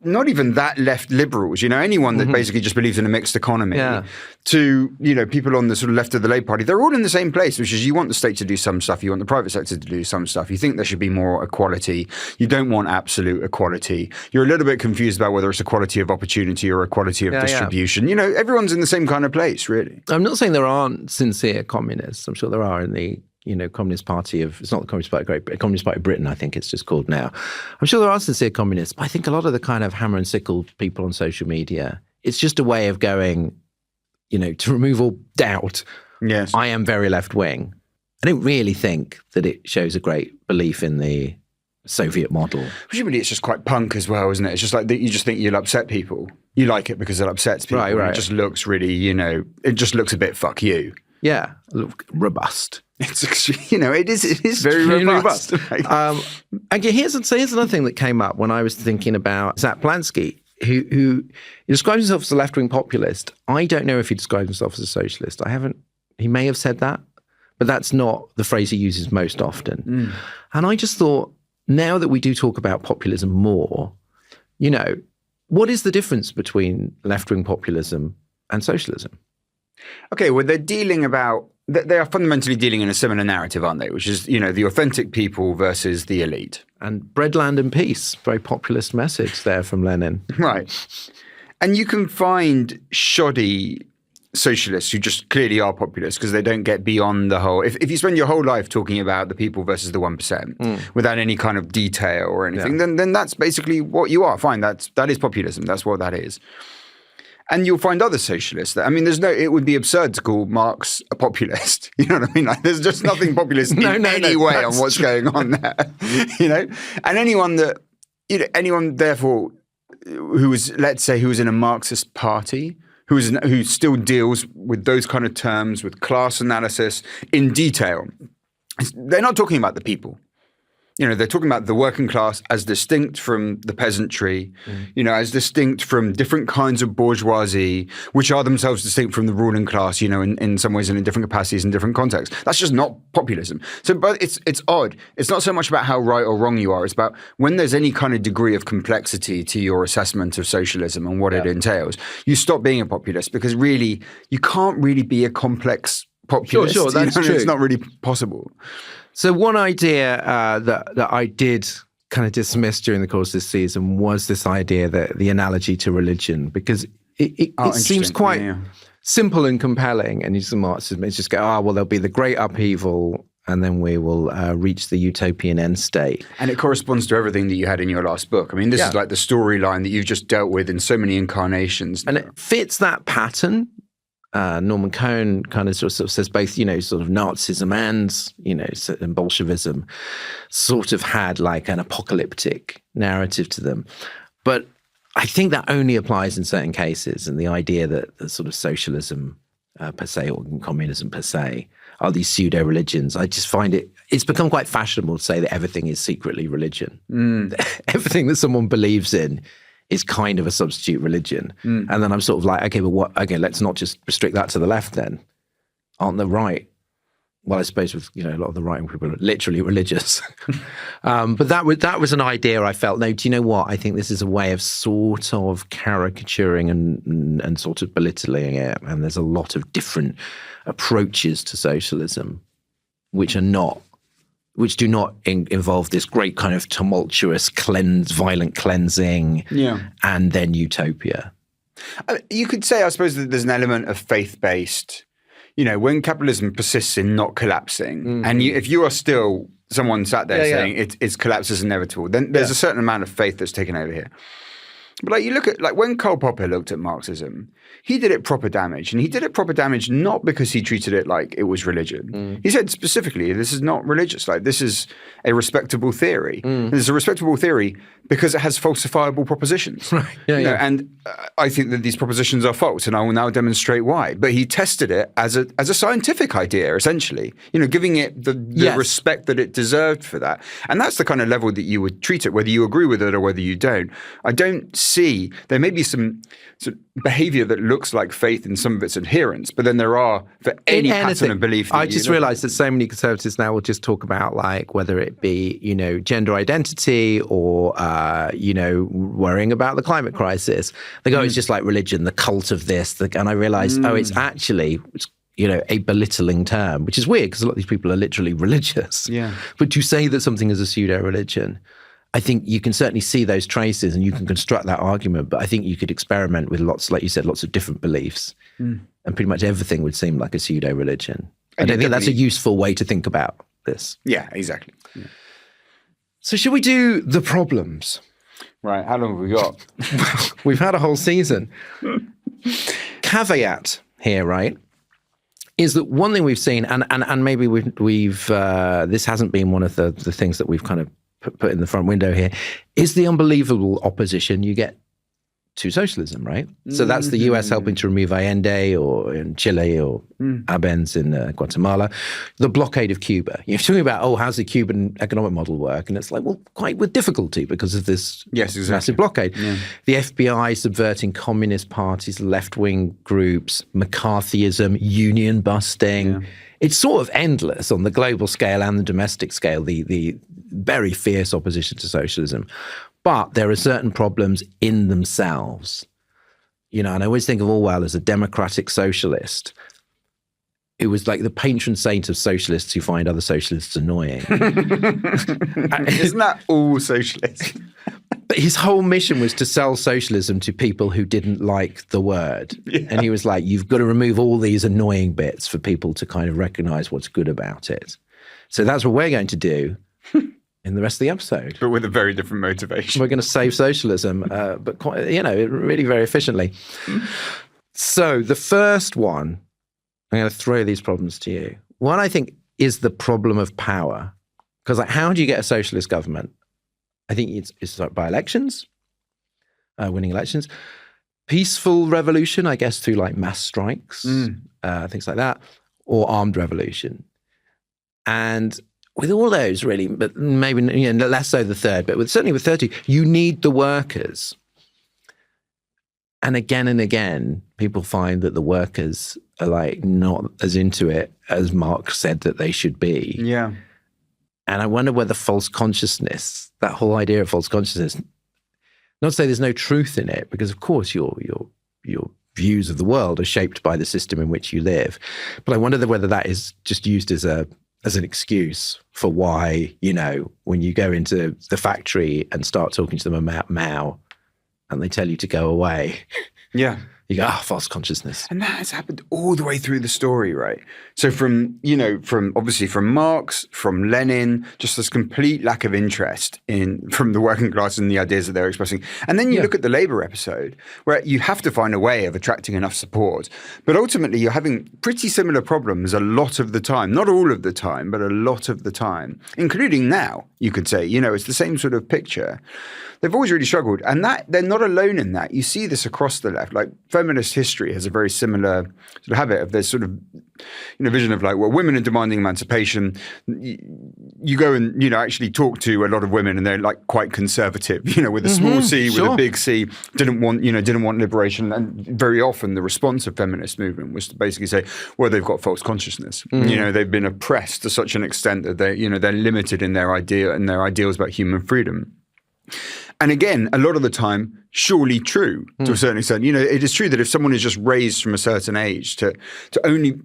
not even that left liberals, you know, anyone that basically just believes in a mixed economy to, you know, people on the sort of left of the Labour Party, they're all in the same place, which is you want the state to do some stuff, you want the private sector to do some stuff, you think there should be more equality, you don't want absolute equality, you're a little bit confused about whether it's equality of opportunity or equality of distribution. You know, everyone's in the same kind of place, really. I'm not saying there aren't sincere communists. I'm sure there are in the, you know, Communist Party of, it's not the Communist Party of Great Britain, Communist Party of Britain, I think it's just called now. I'm sure there are sincere communists, but I think a lot of the kind of hammer and sickle people on social media, it's just a way of going, you know, to remove all doubt. Yes. I am very left wing. I don't really think that it shows a great belief in the Soviet model. Presumably it's just quite punk as well, isn't it? It's just like you just think you'll upset people. You like it because it upsets people. Right. It just looks really, you know, it just looks a bit fuck you. Yeah, look robust. It's, you know, it is very robust. And here's another thing that came up when I was thinking about Zach Plansky, who describes himself as a left-wing populist. I don't know if he describes himself as a socialist. He may have said that, but that's not the phrase he uses most often. And I just thought, now that we do talk about populism more, you know, what is the difference between left-wing populism and socialism? Okay, well, they are fundamentally dealing in a similar narrative, aren't they? Which is, you know, the authentic people versus the elite. And bread, land and peace. Very populist message there from Lenin. Right. And you can find shoddy socialists who just clearly are populists because they don't get beyond the whole... If you spend your whole life talking about the people versus the 1% without any kind of detail or anything, then that's basically what you are. Fine, that is populism. That's what that is. And you'll find other socialists that, I mean, it would be absurd to call Marx a populist. You know what I mean? Like, there's just nothing populist in any way on what's going on there, you know? And anyone therefore let's say, who was in a Marxist party, who still deals with those kind of terms, with class analysis in detail. They're not talking about the people. They're talking about the working class as distinct from the peasantry, as distinct from different kinds of bourgeoisie, which are themselves distinct from the ruling class, in some ways and in different capacities in different contexts. That's just not populism. So, but it's odd. It's not so much about how right or wrong you are. It's about when there's any kind of degree of complexity to your assessment of socialism and what it entails, you stop being a populist, because really, you can't really be a complex populist. Sure, that's true. It's not really possible. So one idea that I did kind of dismiss during the course of this season was this idea that the analogy to religion, because it seems quite simple and compelling. And using Marxism, it's just go, well, there'll be the great upheaval and then we will reach the utopian end state. And it corresponds to everything that you had in your last book. I mean, this is like the storyline that you've just dealt with in so many incarnations. And it fits that pattern. Norman Cohn kind of sort of says both, sort of Nazism and Bolshevism sort of had like an apocalyptic narrative to them. But I think that only applies in certain cases. And the idea that the sort of socialism per se or communism per se are these pseudo-religions, I just find it's become quite fashionable to say that everything is secretly religion. Everything that someone believes in is kind of a substitute religion. And then I'm sort of like, okay, let's not just restrict that to the left then. Aren't the right? Well, I suppose with, a lot of the right people are literally religious. But that was an idea I felt, no, do you know what? I think this is a way of sort of caricaturing and sort of belittling it. And there's a lot of different approaches to socialism, which do not involve this great kind of tumultuous violent cleansing, and then utopia. You could say, I suppose, that there's an element of faith-based, when capitalism persists in not collapsing, and if you are still someone sat there saying its collapse is inevitable, then there's a certain amount of faith that's taken over here. But you look at when Karl Popper looked at Marxism, he did it proper damage. And he did it proper damage not because he treated it like it was religion. He said specifically, this is not religious. This is a respectable theory. And it's a respectable theory because it has falsifiable propositions. Right. And I think that these propositions are false, and I will now demonstrate why. But he tested it as a scientific idea, essentially, giving it the respect that it deserved for that. And that's the kind of level that you would treat it, whether you agree with it or whether you don't. I don't see, there may be some sort of behavior that looks like faith in some of its adherents, but then there are, for any pattern of belief. I just realized that so many conservatives now will just talk about whether it be, gender identity or, worrying about the climate crisis. They go, it's just like religion, the cult of this. And I realized, it's actually, a belittling term, which is weird because a lot of these people are literally religious. Yeah. But to say that something is a pseudo-religion, I think you can certainly see those traces and you can construct that argument, but I think you could experiment with lots, like you said, lots of different beliefs. And pretty much everything would seem like a pseudo-religion. I don't think that's a useful way to think about this. Yeah, exactly. Yeah. So should we do the problems? Right, how long have we got? We've had a whole season. Caveat here, right, is that one thing we've seen, and maybe we've this hasn't been one of the things that we've kind of put in the front window here, is the unbelievable opposition you get to socialism, right? So that's the US helping to remove Allende, or in Chile, or Arbenz in Guatemala, the blockade of Cuba. You're talking about, how's the Cuban economic model work? And it's like, well, quite with difficulty because of this massive blockade. Yeah. The FBI subverting communist parties, left-wing groups, McCarthyism, union busting. Yeah. It's sort of endless on the global scale and the domestic scale, the very fierce opposition to socialism. But there are certain problems in themselves. And I always think of Orwell as a democratic socialist. It was like the patron saint of socialists who find other socialists annoying. Isn't that all socialists? But his whole mission was to sell socialism to people who didn't like the word. Yeah. And he was like, you've got to remove all these annoying bits for people to kind of recognize what's good about it. So that's what we're going to do in the rest of the episode. But with a very different motivation. We're going to save socialism, but quite, really very efficiently. So the first one, I'm going to throw these problems to you. One, I think, is the problem of power. Because how do you get a socialist government? I think it's by elections. winning elections. Peaceful revolution, I guess, through like mass strikes, things like that, or armed revolution. And with all those, really, but maybe less so the third, but certainly with 30, you need the workers. And again, people find that the workers are like not as into it as Marx said that they should be. Yeah. And I wonder whether false consciousness, that whole idea of false consciousness, not to say there's no truth in it, because of course your views of the world are shaped by the system in which you live. But I wonder whether that is just used as an excuse for why, when you go into the factory and start talking to them about Mao and they tell you to go away. Yeah. You go, false consciousness. And that has happened all the way through the story, right? So from Marx, from Lenin, just this complete lack of interest from the working class and the ideas that they're expressing. And then you look at the Labour episode, where you have to find a way of attracting enough support. But ultimately, you're having pretty similar problems a lot of the time. Not all of the time, but a lot of the time. Including now, you could say. It's the same sort of picture. They've always really struggled. And that they're not alone in that. You see this across the left. Like, feminist history has a very similar sort of habit of this sort of vision of like, well, women are demanding emancipation. You go and actually talk to a lot of women, and they're like quite conservative. With a small c, with a big C, didn't want liberation. And very often the response of feminist movement was to basically say, well, they've got false consciousness. They've been oppressed to such an extent that they're limited in their ideals about human freedom. And again, a lot of the time, surely true to a certain extent. It is true that if someone is just raised from a certain age to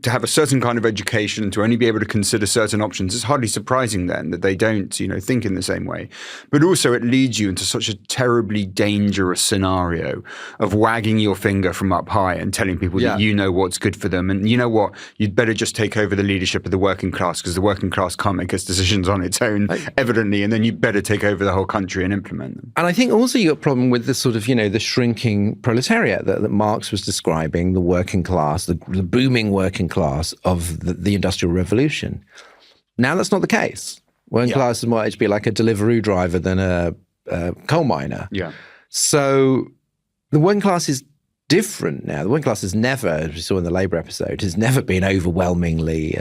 have a certain kind of education, to only be able to consider certain options, it's hardly surprising then that they don't, think in the same way. But also it leads you into such a terribly dangerous scenario of wagging your finger from up high and telling people that you know what's good for them. And you know what? You'd better just take over the leadership of the working class, because the working class can't make its decisions on its own, evidently. And then you better take over the whole country and implement them. And I think also you got a problem with the sort of, the shrinking proletariat that Marx was describing, the working class, the booming working class of the Industrial Revolution. Now that's not the case. Working class is more to be like a Deliveroo driver than a coal miner. Yeah. So the working class is different now. The working class has never, as we saw in the Labour episode, has never been overwhelmingly,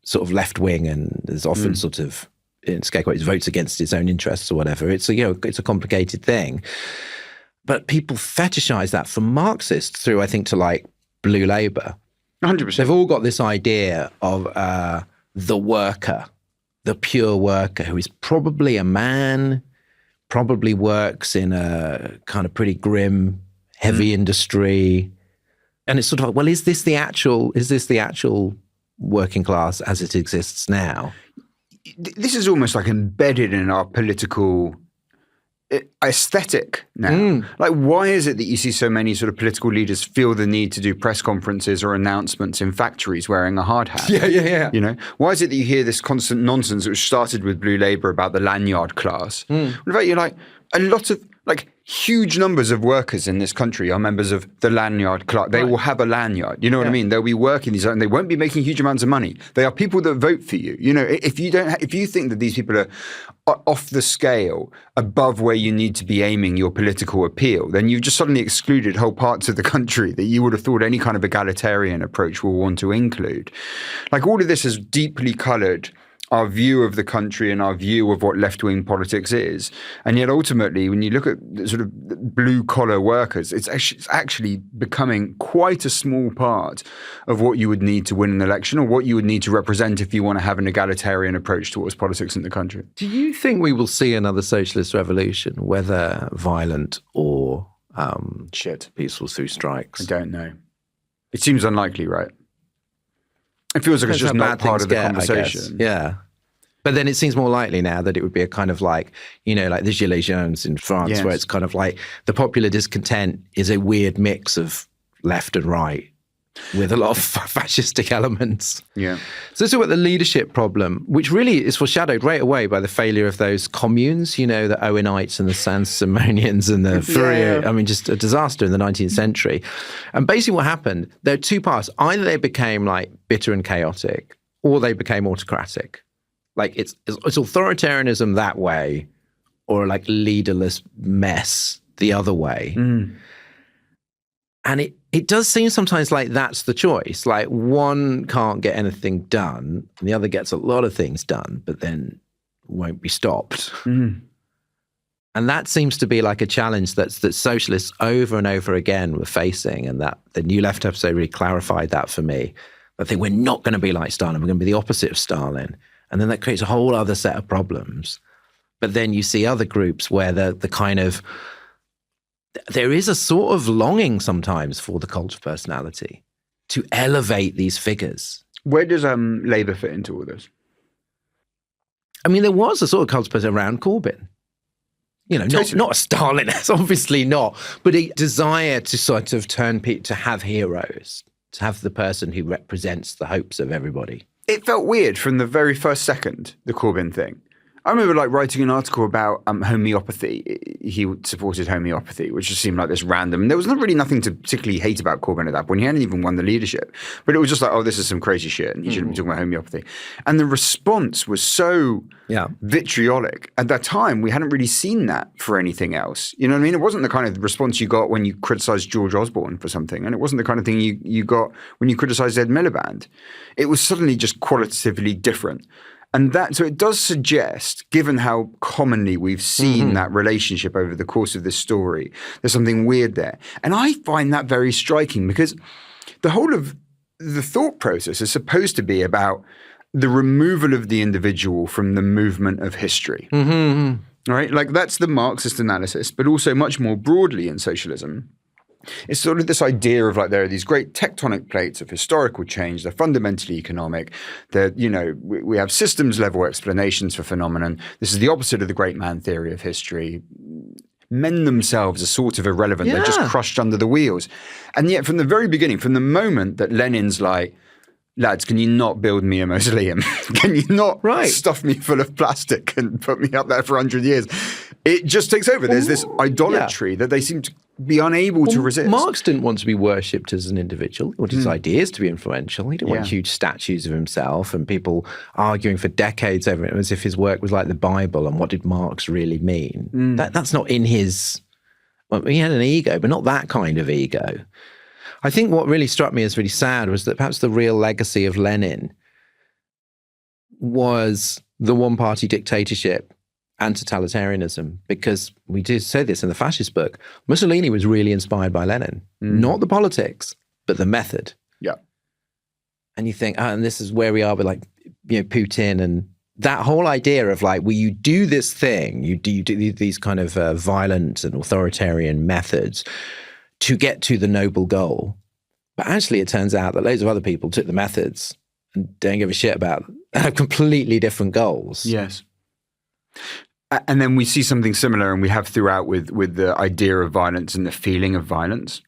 sort of left-wing, and there's often sort of, in scare quotes, votes against its own interests or whatever. It's a complicated thing. But people fetishize that for Marxists through, I think, to like Blue Labour. 100%. They've all got this idea of the worker, the pure worker, who is probably a man, probably works in a kind of pretty grim, heavy industry. And it's sort of like, well, is this the actual working class as it exists now? This is almost like embedded in our political aesthetic now. Like, why is it that you see so many sort of political leaders feel the need to do press conferences or announcements in factories wearing a hard hat? Yeah. Why is it that you hear this constant nonsense which started with Blue Labour about the lanyard class? What about you? Like, a lot of huge numbers of workers in this country are members of the lanyard class. They will have a lanyard. You know what I mean? They'll be working these, and they won't be making huge amounts of money. They are people that vote for you. If you think that these people are off the scale, above where you need to be aiming your political appeal, then you've just suddenly excluded whole parts of the country that you would have thought any kind of egalitarian approach will want to include. Like, all of this has deeply coloured our view of the country and our view of what left-wing politics is. And yet ultimately, when you look at sort of blue-collar workers, it's actually becoming quite a small part of what you would need to win an election, or what you would need to represent if you want to have an egalitarian approach towards politics in the country. Do you think we will see another socialist revolution, whether violent or peaceful through strikes? I don't know. It seems unlikely, right? It feels like it's just not part of the conversation. Yeah. But then it seems more likely now that it would be a kind of like, like the Gilets jaunes in France, where it's kind of like the popular discontent is a weird mix of left and right with a lot of fascistic elements. Yeah. So let's talk about the leadership problem, which really is foreshadowed right away by the failure of those communes, the Owenites and the Saint-Simonians and the Fourier. I mean, just a disaster in the 19th century. And basically what happened, there are two parts. Either they became like bitter and chaotic, or they became autocratic. Like it's authoritarianism that way, or like leaderless mess the other way. And it does seem sometimes like that's the choice. Like one can't get anything done and the other gets a lot of things done, but then won't be stopped. And that seems to be like a challenge that socialists over and over again were facing. And that the New Left episode really clarified that for me. I think we're not going to be like Stalin. We're going to be the opposite of Stalin. And then that creates a whole other set of problems. But then you see other groups where the kind of, there is a sort of longing sometimes for the cult of personality to elevate these figures. Where does Labour fit into all this? I mean, there was a sort of cult of personality around Corbyn. You know, not a Stalin, obviously not, but a desire to sort of turn people, to have heroes, to have the person who represents the hopes of everybody. It felt weird from the very first second, the Corbyn thing. I remember like writing an article about homeopathy. He supported homeopathy, which just seemed like this random. There was not really nothing to particularly hate about Corbyn at that point. He hadn't even won the leadership. But it was just like, oh, this is some crazy shit and you shouldn't be talking about homeopathy. And the response was so vitriolic. At that time, we hadn't really seen that for anything else. You know what I mean? It wasn't the kind of response you got when you criticized George Osborne for something. And it wasn't the kind of thing you got when you criticized Ed Miliband. It was suddenly just qualitatively different. And so it does suggest, given how commonly we've seen that relationship over the course of this story, there's something weird there. And I find that very striking because the whole of the thought process is supposed to be about the removal of the individual from the movement of history. Right? Like that's the Marxist analysis, but also much more broadly in socialism. It's sort of this idea of like there are these great tectonic plates of historical change. They're fundamentally economic. They're, you know, we have systems level explanations for phenomenon. This is the opposite of the great man theory of history. Men themselves are sort of irrelevant. They're just crushed under the wheels. And yet from the very beginning, from the moment that Lenin's like, lads, can you not build me a mausoleum? Can you not stuff me full of plastic and put me up there for 100 years? It just takes over. There's this idolatry that they seem to be unable to resist. Marx didn't want to be worshipped as an individual. He wanted his ideas to be influential. He didn't want huge statues of himself and people arguing for decades over it as if his work was like the Bible and what did Marx really mean. That's not in his... Well, he had an ego, but not that kind of ego. I think what really struck me as really sad was that perhaps the real legacy of Lenin was the one-party dictatorship and totalitarianism, because we do say this in the fascist book. Mussolini was really inspired by Lenin, not the politics, but the method. Yeah. And you think, and this is where we are with like, you know, Putin and that whole idea of like, well, you do this thing, you do these kind of violent and authoritarian methods to get to the noble goal. But actually, it turns out that loads of other people took the methods and don't give a shit about them, have completely different goals. Yes. And then we see something similar, and we have throughout with the idea of violence and the feeling of violence.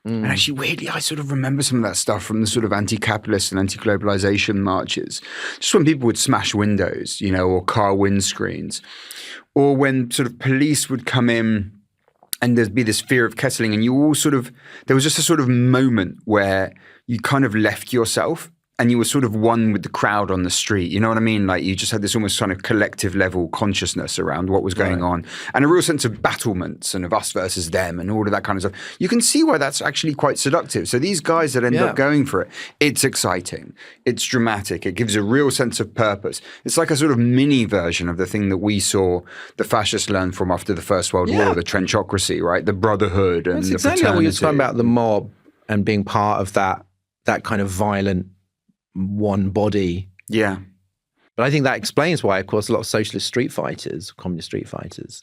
And actually, weirdly, I sort of remember some of that stuff from the sort of anti-capitalist and anti-globalization marches. Just when people would smash windows, you know, or car windscreens, or when sort of police would come in and there'd be this fear of kettling, and you all sort of, there was just a sort of moment where you kind of left yourself and you were sort of one with the crowd on the street. You know what I mean? Like you just had this almost kind of collective level consciousness around what was going on, and a real sense of battlements and of us versus them and all of that kind of stuff. You can see why that's actually quite seductive. So these guys that end up going for it, it's exciting, it's dramatic, it gives a real sense of purpose. It's like a sort of mini version of the thing that we saw the fascists learn from after the First World War, the trenchocracy, right? The brotherhood and that's the exactly fraternity. what you're talking about, the mob and being part of that kind of violent one body. Yeah. But I think that explains why, of course, a lot of socialist street fighters, communist street fighters,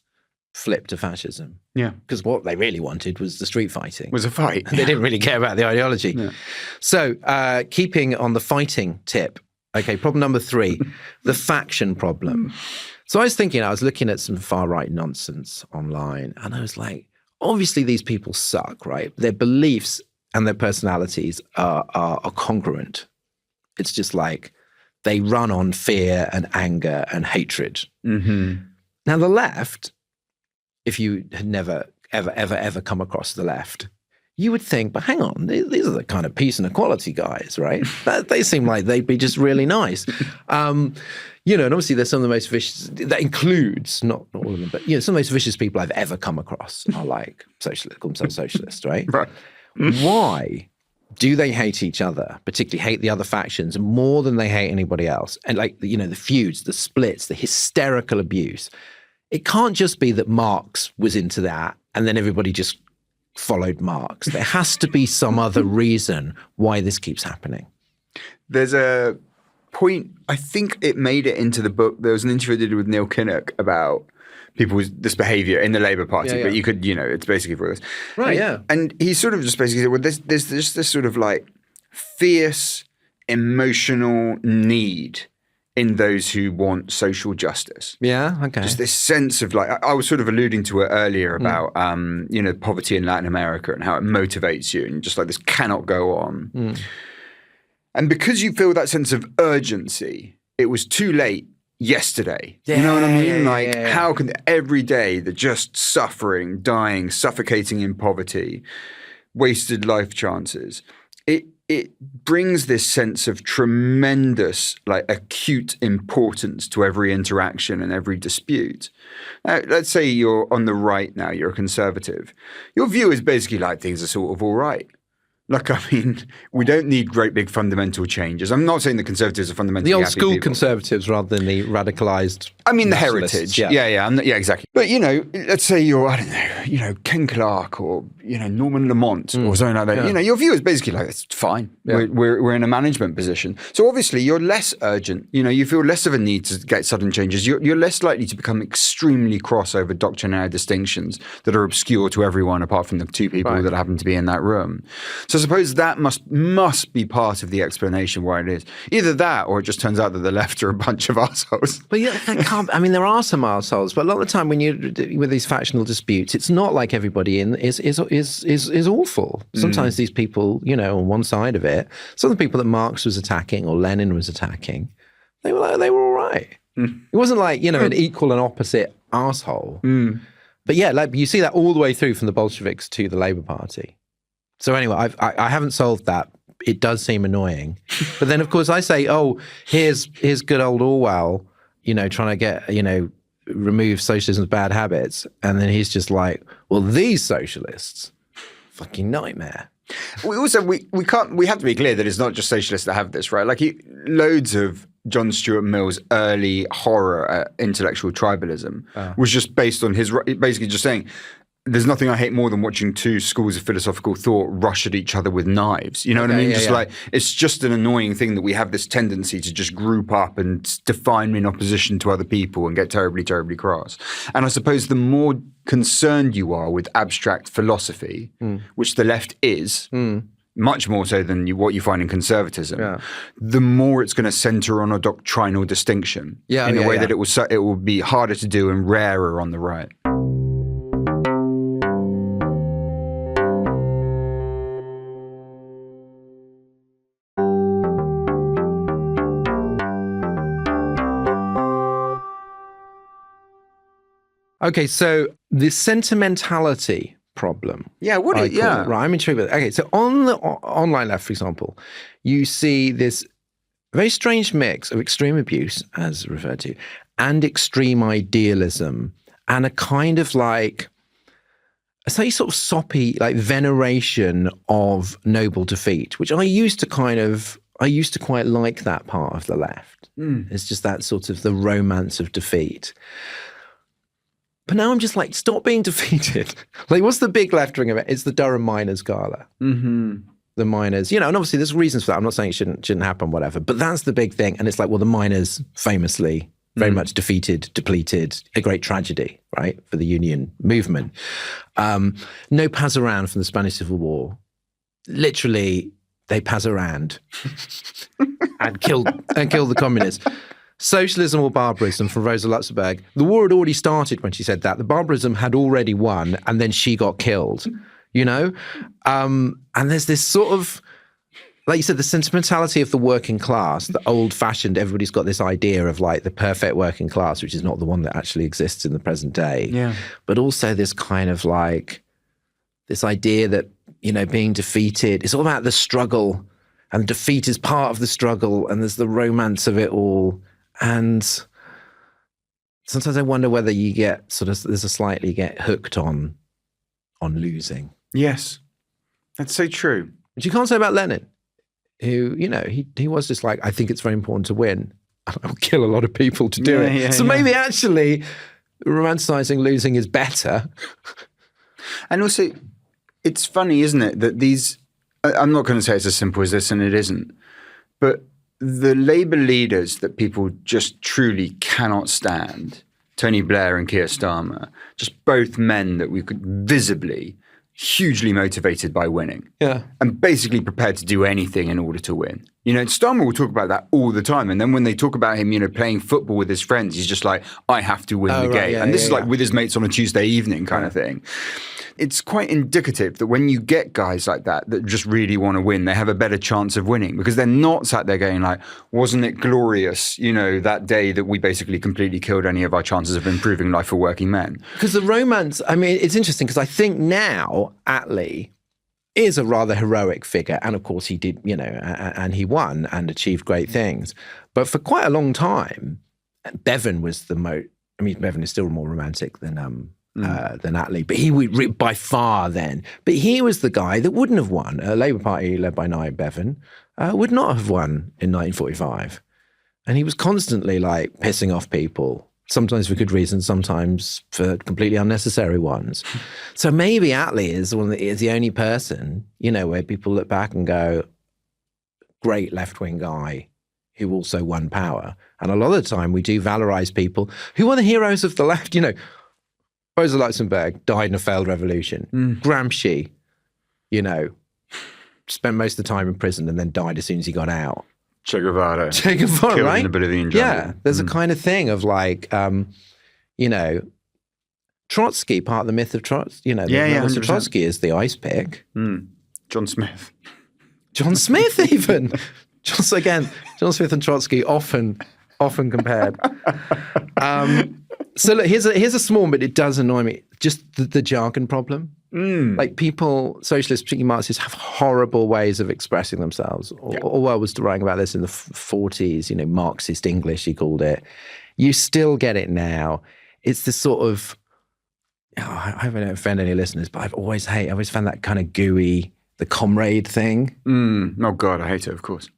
flipped to fascism. Yeah. Because what they really wanted was the street fighting. Was a fight. They didn't really care about the ideology. Yeah. So keeping on the fighting tip, okay, problem number 3, the faction problem. So I was looking at some far-right nonsense online, and I was like, obviously these people suck, right? Their beliefs and their personalities are congruent. It's just like they run on fear and anger and hatred. Now, the left, if you had never, ever come across the left, you would think, but hang on, these are the kind of peace and equality guys, right? They seem like they'd be just really nice. You know, and obviously there's some of the most vicious, that includes, not all of them, but, you know, some of the most vicious people I've ever come across are like socialists, call themselves socialists, right? Right. Why do they hate each other, particularly hate the other factions more than they hate anybody else? And like, you know, the feuds, the splits, the hysterical abuse. It can't just be that Marx was into that and then everybody just followed Marx. There has to be some other reason why this keeps happening. There's a point, I think it made it into the book. There was an interview I did with Neil Kinnock about people's this behavior in the Labour Party, but you could, you know, it's basically for this. Right, And he sort of just basically said, well, there's this sort of like fierce emotional need in those who want social justice. Yeah, okay. Just this sense of like, I was sort of alluding to it earlier about, you know, poverty in Latin America and how it motivates you and just like this cannot go on. And because you feel that sense of urgency, it was too late yesterday. Yeah, you know what I mean? Like, yeah. how can every day they're just suffering, dying, suffocating in poverty, wasted life chances? It brings this sense of tremendous, like, acute importance to every interaction and every dispute. Now, let's say you're on the right now, you're a conservative. Your view is basically like things are sort of all right. Like, I mean, we don't need great big fundamental changes. I'm not saying the Conservatives are fundamentally the old happy school people. Conservatives rather than the radicalised. I mean, the nationalists. heritage. Yeah, exactly. But, you know, let's say you're, I don't know, you know, Ken Clarke or, you know, Norman Lamont or something like that. Yeah. You know, your view is basically like, it's fine. Yeah. We're in a management position. So obviously you're less urgent. You know, you feel less of a need to get sudden changes. You're less likely to become extremely cross over doctrinaire distinctions that are obscure to everyone apart from the two people that happen to be in that room. So I suppose that must be part of the explanation why it is. Either that or it just turns out that the left are a bunch of assholes. But yeah, I mean, there are some assholes, but a lot of the time when you're with these factional disputes, it's not like everybody in is awful. Sometimes these people, you know, on one side of it, some of the people that Marx was attacking or Lenin was attacking, they were all right. It wasn't like, you know, an equal and opposite asshole. But yeah, like you see that all the way through from the Bolsheviks to the Labour Party. So anyway, I haven't solved that. It does seem annoying. But then, of course, I say, oh, here's good old Orwell, you know, trying to get, you know, remove socialism's bad habits. And then he's just like, well, these socialists, fucking nightmare. We also, we have to be clear that it's not just socialists that have this, right? Like loads of John Stuart Mill's early horror at intellectual tribalism was just based on his, basically just saying, there's nothing I hate more than watching two schools of philosophical thought rush at each other with knives. You know what I mean? Like, it's just an annoying thing that we have this tendency to just group up and define in opposition to other people and get terribly, terribly cross. And I suppose the more concerned you are with abstract philosophy, which the left is, much more so than what you find in conservatism, the more it's going to center on a doctrinal distinction in a way that it will be harder to do and rarer on the right. Okay, so the sentimentality problem. Yeah, Right, I'm intrigued with it. Okay, so on the online left, for example, you see this very strange mix of extreme abuse, as referred to, and extreme idealism, and a kind of like, say, sort of soppy, like veneration of noble defeat, which I used to quite like that part of the left. It's just that sort of the romance of defeat. But now I'm just like, stop being defeated. Like, what's the big left-wing event? It's the Durham Miners Gala. The miners, you know, and obviously there's reasons for that. I'm not saying it shouldn't happen, whatever. But that's the big thing. And it's like, well, the miners famously very much defeated, depleted, a great tragedy, right, for the union movement. No pass around from the Spanish Civil War. Literally, they pass around and killed the communists. Socialism or barbarism from Rosa Luxemburg. The war had already started when she said that. The barbarism had already won, and then she got killed, you know? And there's this sort of, like you said, the sentimentality of the working class, the old-fashioned, everybody's got this idea of like the perfect working class, which is not the one that actually exists in the present day. Yeah. But also this kind of like, this idea that, you know, being defeated, it's all about the struggle, and defeat is part of the struggle, and there's the romance of it all. And sometimes I wonder whether you get get hooked on losing. Yes, that's so true. Which you can't say about Lenin, who, he was just like, I think it's very important to win. I'll kill a lot of people to do it. So maybe actually romanticizing losing is better. And also, it's funny, isn't it, that these, I'm not going to say it's as simple as this, and it isn't, but the Labour leaders that people just truly cannot stand, Tony Blair and Keir Starmer, just both men that we could visibly hugely motivated by winning. Yeah. And basically prepared to do anything in order to win. Starmer will talk about that all the time. And then when they talk about him, playing football with his friends, he's just like, I have to win the game. And this is like with his mates on a Tuesday evening kind of thing. It's quite indicative that when you get guys like that just really want to win, they have a better chance of winning because they're not sat there going like, wasn't it glorious, that day that we basically completely killed any of our chances of improving life for working men? Because the romance, it's interesting because I think now Attlee is a rather heroic figure. And of course he did, and he won and achieved great things. But for quite a long time, Bevan was Bevan is still more romantic than Attlee, but he would by far then. But he was the guy that wouldn't have won. A Labour Party led by Niall Bevan would not have won in 1945, and he was constantly like pissing off people. Sometimes for good reasons, sometimes for completely unnecessary ones. So maybe Attlee is the only person, where people look back and go, great left-wing guy who also won power. And a lot of the time we do valorize people who are the heroes of the left, Rosa Luxemburg died in a failed revolution. Gramsci, spent most of the time in prison and then died as soon as he got out. Che Guevara, killed right? In a bit of the jungle. Yeah, there's a kind of thing of like, Trotsky, part of the myth of Trotsky. Mr. Trotsky is the ice pick. John Smith. John Smith, even. John Smith and Trotsky often compared. So look, here's a small bit. It does annoy me. Just the jargon problem. Like people, socialists, particularly Marxists, have horrible ways of expressing themselves. Orwell was writing about this in the 40s. Marxist English, he called it. You still get it now. It's this sort of. I hope I don't offend any listeners, but I always found that kind of gooey, the comrade thing. Oh God, I hate it. Of course.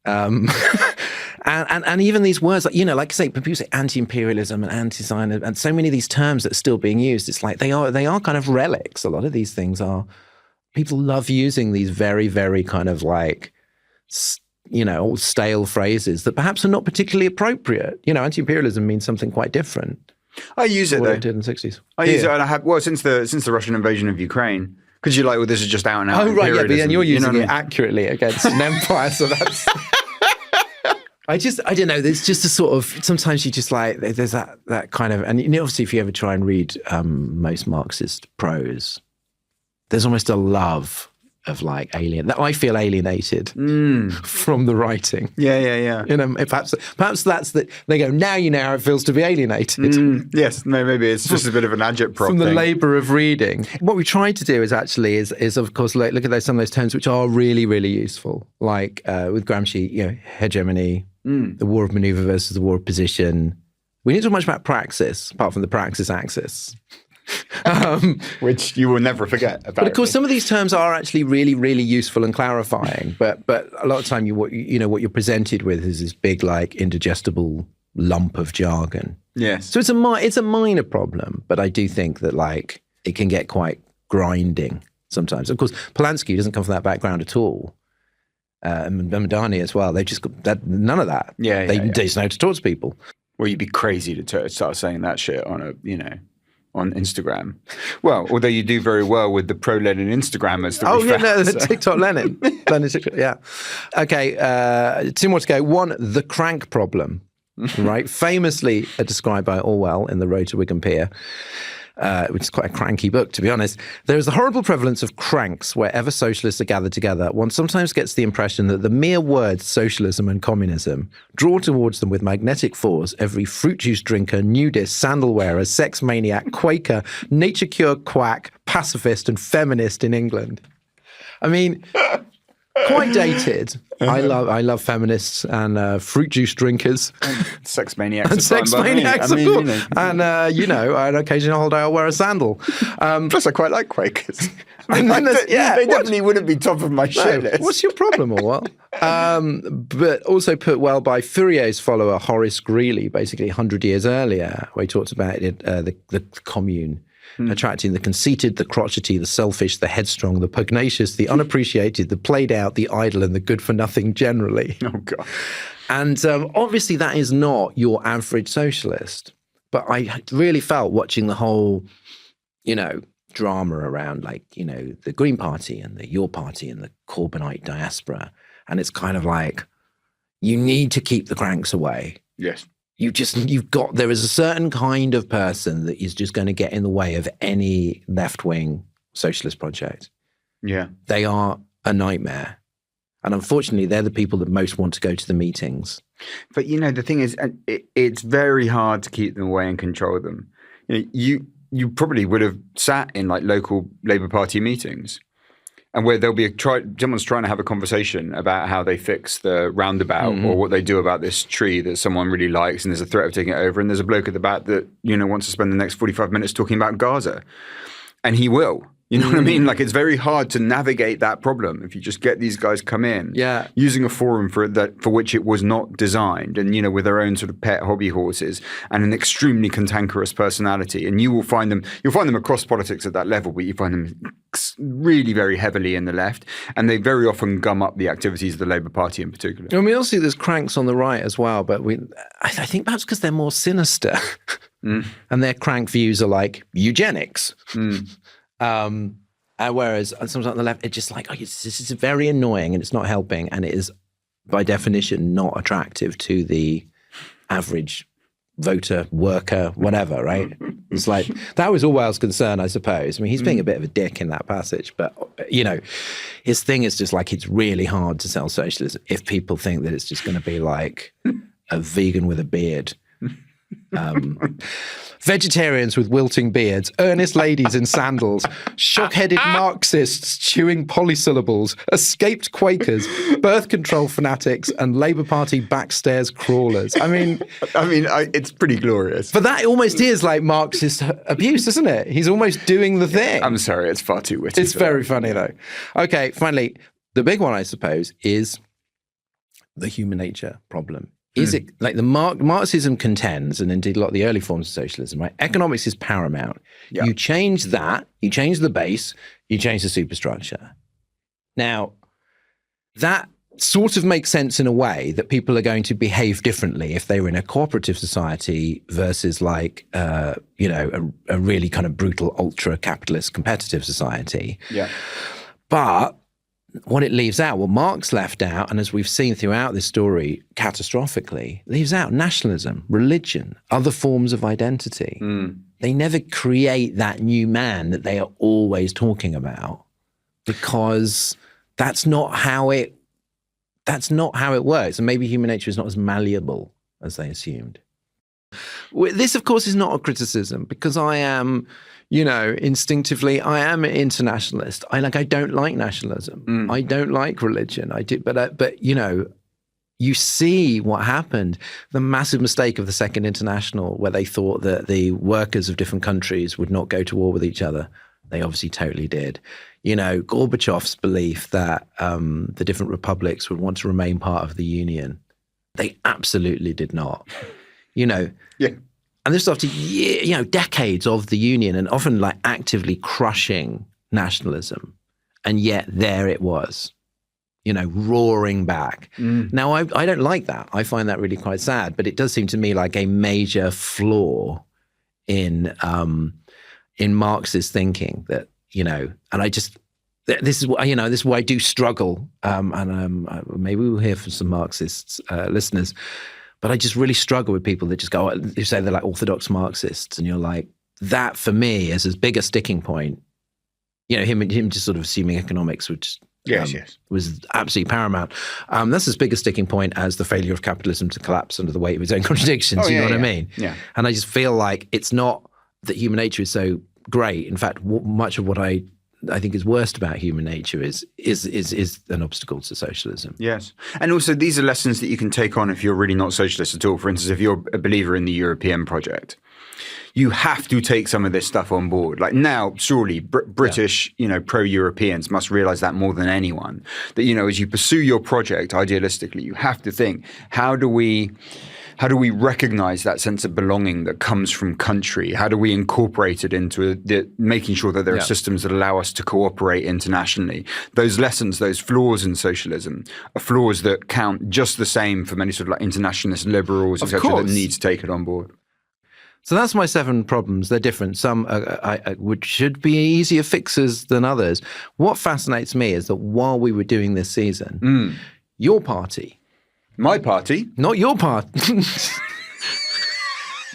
And even these words, like I say, people say anti-imperialism and anti-Zionism, and so many of these terms that are still being used. It's like they are kind of relics. A lot of these things are. People love using these very, very kind of like, old stale phrases that perhaps are not particularly appropriate. Anti-imperialism means something quite different. I use it though. It did in the 60s. I use it, and I have since the Russian invasion of Ukraine. Because you're like, well, this is just out and out. Oh right, yeah, but then you're using it accurately against an empire, so that's. I don't know. There's just a sort of, sometimes you just like, there's that kind of, and obviously if you ever try and read most Marxist prose, there's almost a love of like that I feel alienated from the writing. Yeah. Perhaps that's that. They go, now you know how it feels to be alienated. Yes, no, maybe it's just a bit of an agitprop from the labour of reading. What we tried to do is of course look at some of those terms which are really, really useful. Like with Gramsci, hegemony, the war of manoeuvre versus the war of position. We didn't talk much about praxis, apart from the praxis axis. Which you will never forget. Apparently. But of course, some of these terms are actually really, really useful and clarifying. But a lot of time, what you're presented with is this big, like, indigestible lump of jargon. Yes. So it's a minor problem, but I do think that like it can get quite grinding sometimes. Of course, Polanski doesn't come from that background at all. And Madani as well. They just got that, none of that. They just know how to talk to people. Well, you'd be crazy to start saying that shit on on Instagram. Well, although you do very well with the pro-Lenin Instagrammers. The TikTok Lenin. Lenin TikTok, yeah. Okay, 2 more to go. 1, the crank problem, right? Famously described by Orwell in The Road to Wigan Pier, which is quite a cranky book, to be honest. There is the horrible prevalence of cranks wherever socialists are gathered together. One sometimes gets the impression that the mere words socialism and communism draw towards them with magnetic force every fruit juice drinker, nudist, sandal wearer, sex maniac, Quaker, nature cure quack, pacifist and feminist in England. I mean, quite dated. I love feminists and fruit juice drinkers. Sex maniacs. And sex maniacs. And, and occasionally I'll wear a sandal. Plus, I quite like Quakers. They definitely wouldn't be top of my shit list. What's your problem or what? But also put well by Fourier's follower, Horace Greeley, basically 100 years earlier, where he talks about it, the commune. Attracting the conceited, the crotchety, the selfish, the headstrong, the pugnacious, the unappreciated, the played out, the idle, and the good for nothing generally. Oh, God. And obviously that is not your average socialist. But I really felt watching the whole, drama around the Green Party and the Your Party and the Corbynite diaspora. And it's kind of like, you need to keep the cranks away. Yes. There is a certain kind of person that is just going to get in the way of any left-wing socialist project. Yeah. They are a nightmare. And unfortunately, they're the people that most want to go to the meetings. But, the thing is, it's very hard to keep them away and control them. You probably would have sat in local Labour Party meetings and where there'll be someone's trying to have a conversation about how they fix the roundabout or what they do about this tree that someone really likes, and there's a threat of taking it over, and there's a bloke at the back that wants to spend the next 45 minutes talking about Gaza, and he will. You know what I mean? It's very hard to navigate that problem if you just get these guys come in using a forum for which it was not designed, and with their own sort of pet hobby horses and an extremely cantankerous personality. And you'll find them across politics at that level, but you find them really very heavily in the left, and they very often gum up the activities of the Labour Party in particular. I mean, also there's cranks on the right as well, but I think perhaps because they're more sinister and their crank views are like eugenics. Whereas sometimes on the left, it's just this is very annoying and it's not helping, and it is by definition not attractive to the average voter, worker, whatever, right? It's that was Orwell's concern, I suppose. I mean, he's being a bit of a dick in that passage, but his thing is just it's really hard to sell socialism if people think that it's just going to be a vegan with a beard. Vegetarians with wilting beards, earnest ladies in sandals, shock-headed Marxists chewing polysyllables, escaped Quakers, birth control fanatics, and Labour Party backstairs crawlers. I mean, it's pretty glorious. But that almost is Marxist abuse, isn't it? He's almost doing the thing. I'm sorry, it's far too witty. It's very funny, though. Okay, finally, the big one, I suppose, is the human nature problem. Is it Marxism contends, and indeed a lot of the early forms of socialism, right? Economics is paramount. Yeah. You change that, you change the base, you change the superstructure. Now, that sort of makes sense in a way that people are going to behave differently if they were in a cooperative society versus a really kind of brutal, ultra-capitalist competitive society. Yeah. But what it leaves out, what Marx left out, and as we've seen throughout this story catastrophically, leaves out nationalism, religion, other forms of identity. They never create that new man that they are always talking about, because that's not how it works. And maybe human nature is not as malleable as they assumed. This, of course, is not a criticism, because I am, instinctively, I am an internationalist. I don't like nationalism. I don't like religion. I do, but you see what happened. The massive mistake of the Second International, where they thought that the workers of different countries would not go to war with each other. They obviously totally did. Gorbachev's belief that the different republics would want to remain part of the Union. They absolutely did not. Yeah. And this is after decades of the Union, and often actively crushing nationalism. And yet there it was, roaring back. Now, I don't like that. I find that really quite sad, but it does seem to me like a major flaw in Marx's thinking that, and I just, this is why I do struggle. And maybe we'll hear from some Marxist listeners. But I just really struggle with people that just go, who say they're orthodox Marxists, and you're like, that for me is as big a sticking point. Him just sort of assuming economics, which was absolutely paramount. That's as big a sticking point as the failure of capitalism to collapse under the weight of its own contradictions. You know what I mean? Yeah. And I just feel like it's not that human nature is so great. In fact, much of what I I think is worst about human nature is an obstacle to socialism. Yes. And also these are lessons that you can take on if you're really not socialist at all. For instance, if you're a believer in the European project, you have to take some of this stuff on board. Like now, surely British, pro-Europeans must realize that more than anyone, that, as you pursue your project idealistically, you have to think, how do we recognize that sense of belonging that comes from country? How do we incorporate it into making sure that there are systems that allow us to cooperate internationally? Those lessons, those flaws in socialism are flaws that count just the same for many sort of like internationalist liberals, etc., that need to take it on board. So that's my 7 problems. They're different. Some should be easier fixes than others. What fascinates me is that while we were doing this season, your party. My party? Not your party.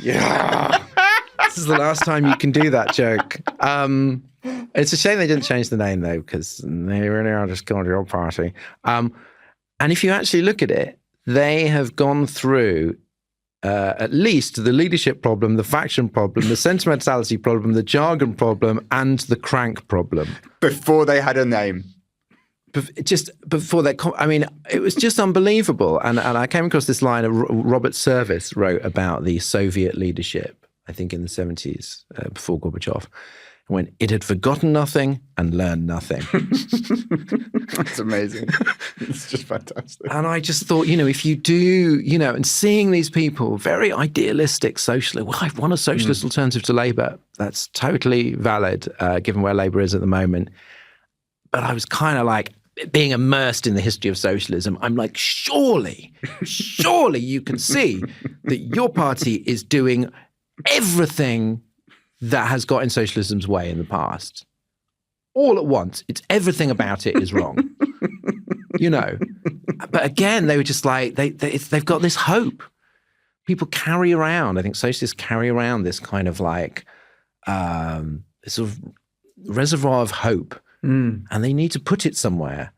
Yeah. This is the last time you can do that joke. It's a shame they didn't change the name, though, because they really are just called your party. And if you actually look at it, they have gone through at least the leadership problem, the faction problem, the sentimentality problem, the jargon problem, and the crank problem. Before they had a name. Just before that, it was just unbelievable. And I came across this line Robert Service wrote about the Soviet leadership, I think in the 70s, before Gorbachev, when it had forgotten nothing and learned nothing. That's amazing. It's just fantastic. And I just thought, if you do, and seeing these people, very idealistic socially, well, I want a socialist alternative to Labour. That's totally valid, given where Labour is at the moment. But I was kind of like, being immersed in the history of socialism, I'm like, surely you can see that your party is doing everything that has got in socialism's way in the past. All at once. It's everything about it is wrong. But again, they were just like, they've got this hope. People carry around, I think socialists carry around this kind of like, this sort of reservoir of hope. And they need to put it somewhere.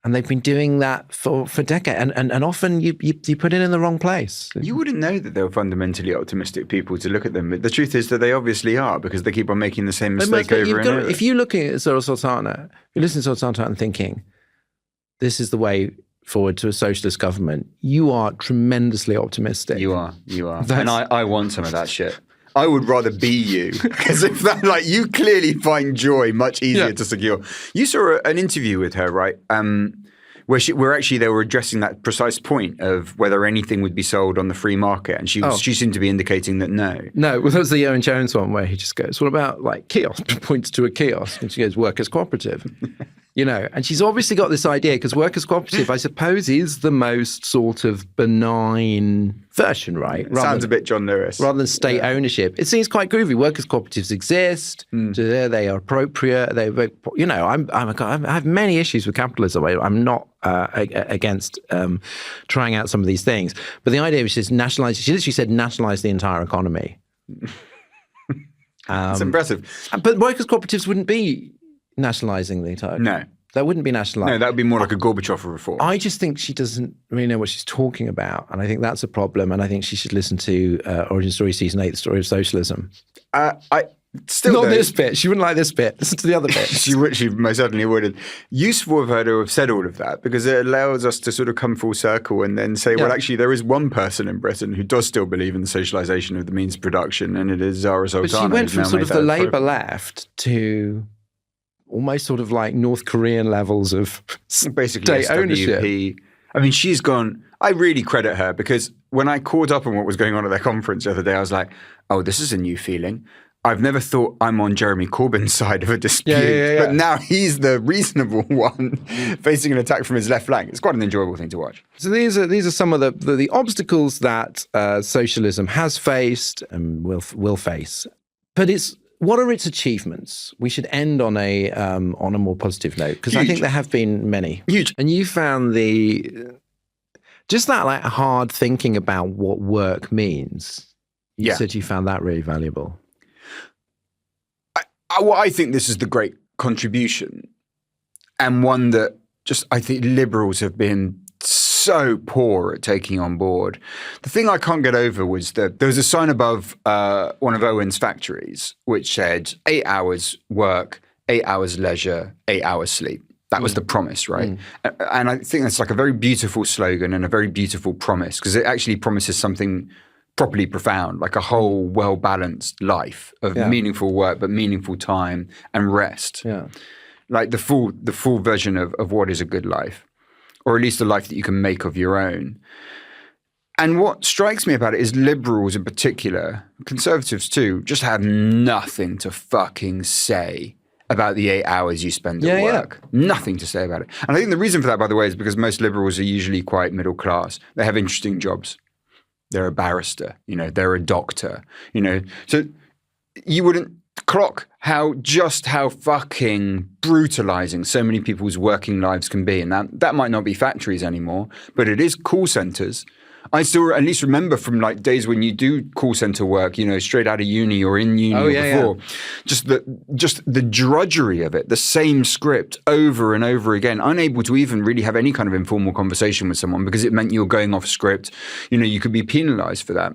And they've been doing that for decades. And often you put it in the wrong place. You wouldn't know that they were fundamentally optimistic people to look at them. But the truth is that they obviously are, because they keep on making the same mistake over and over. If you're looking at Sultana, you're listening to Sultana and thinking, this is the way forward to a socialist government, you are tremendously optimistic. You are. And I want some of that shit. I would rather be you, because if that, like, you clearly find joy much easier to secure. You saw an interview with her, right? Where actually they were addressing that precise point of whether anything would be sold on the free market, and she seemed to be indicating that no. No, well, that was the Owen Jones one where he just goes, "What about like kiosk?" Points to a kiosk, and she goes, "Workers' cooperative." And she's obviously got this idea, because workers' cooperative, I suppose, is the most sort of benign version, right? Sounds a bit John Lewis. Rather than state ownership. It seems quite groovy. Workers' cooperatives exist. They are appropriate. I have many issues with capitalism. I'm not against trying out some of these things. But the idea was just nationalize. She literally said nationalize the entire economy. It's impressive. But workers' cooperatives wouldn't be nationalising the entire country. No. That wouldn't be nationalised. No, that would be more like a Gorbachev reform. I just think she doesn't really know what she's talking about. And I think that's a problem. And I think she should listen to Origin Story Season 8, The Story of Socialism. Not this bit. She wouldn't like this bit. Listen to the other bit. She most certainly wouldn't. Useful of her to have said all of that, because it allows us to sort of come full circle and then say, well, actually, there is one person in Britain who does still believe in the socialisation of the means of production, and it is Zara Sultana. But she went from sort of the Labour left to almost sort of like North Korean levels of basically state ownership. I mean, she's gone. I really credit her, because when I caught up on what was going on at their conference the other day, I was like, oh, this is a new feeling. I've never thought I'm on Jeremy Corbyn's side of a dispute, but now he's the reasonable one facing an attack from his left flank. It's quite an enjoyable thing to watch. So these are some of the obstacles that socialism has faced and will face. But what are its achievements? We should end on a more positive note, because I think there have been many. Huge. And you found just that like hard thinking about what work means. You said you found that really valuable. I think this is the great contribution, and one that just I think liberals have been so poor at taking on board. The thing I can't get over was that there was a sign above one of Owen's factories which said 8 hours work, 8 hours leisure, 8 hours sleep. That was the promise, right? And I think that's like a very beautiful slogan and a very beautiful promise, because it actually promises something properly profound, like a whole well-balanced life of meaningful work, but meaningful time and rest. Yeah. Like the full version of what is a good life, or at least a life that you can make of your own. And what strikes me about it is liberals in particular, conservatives too, just have nothing to fucking say about the 8 hours you spend at work. Nothing to say about it. And I think the reason for that, by the way, is because most liberals are usually quite middle class. They have interesting jobs. They're a barrister, they're a doctor, So you wouldn't clock how fucking brutalizing so many people's working lives can be. And that might not be factories anymore, but it is call centers. I still at least remember from like days when you do call center work, straight out of uni or in uni before, just the drudgery of it, the same script over and over again, unable to even really have any kind of informal conversation with someone because it meant you're going off script. You could be penalized for that.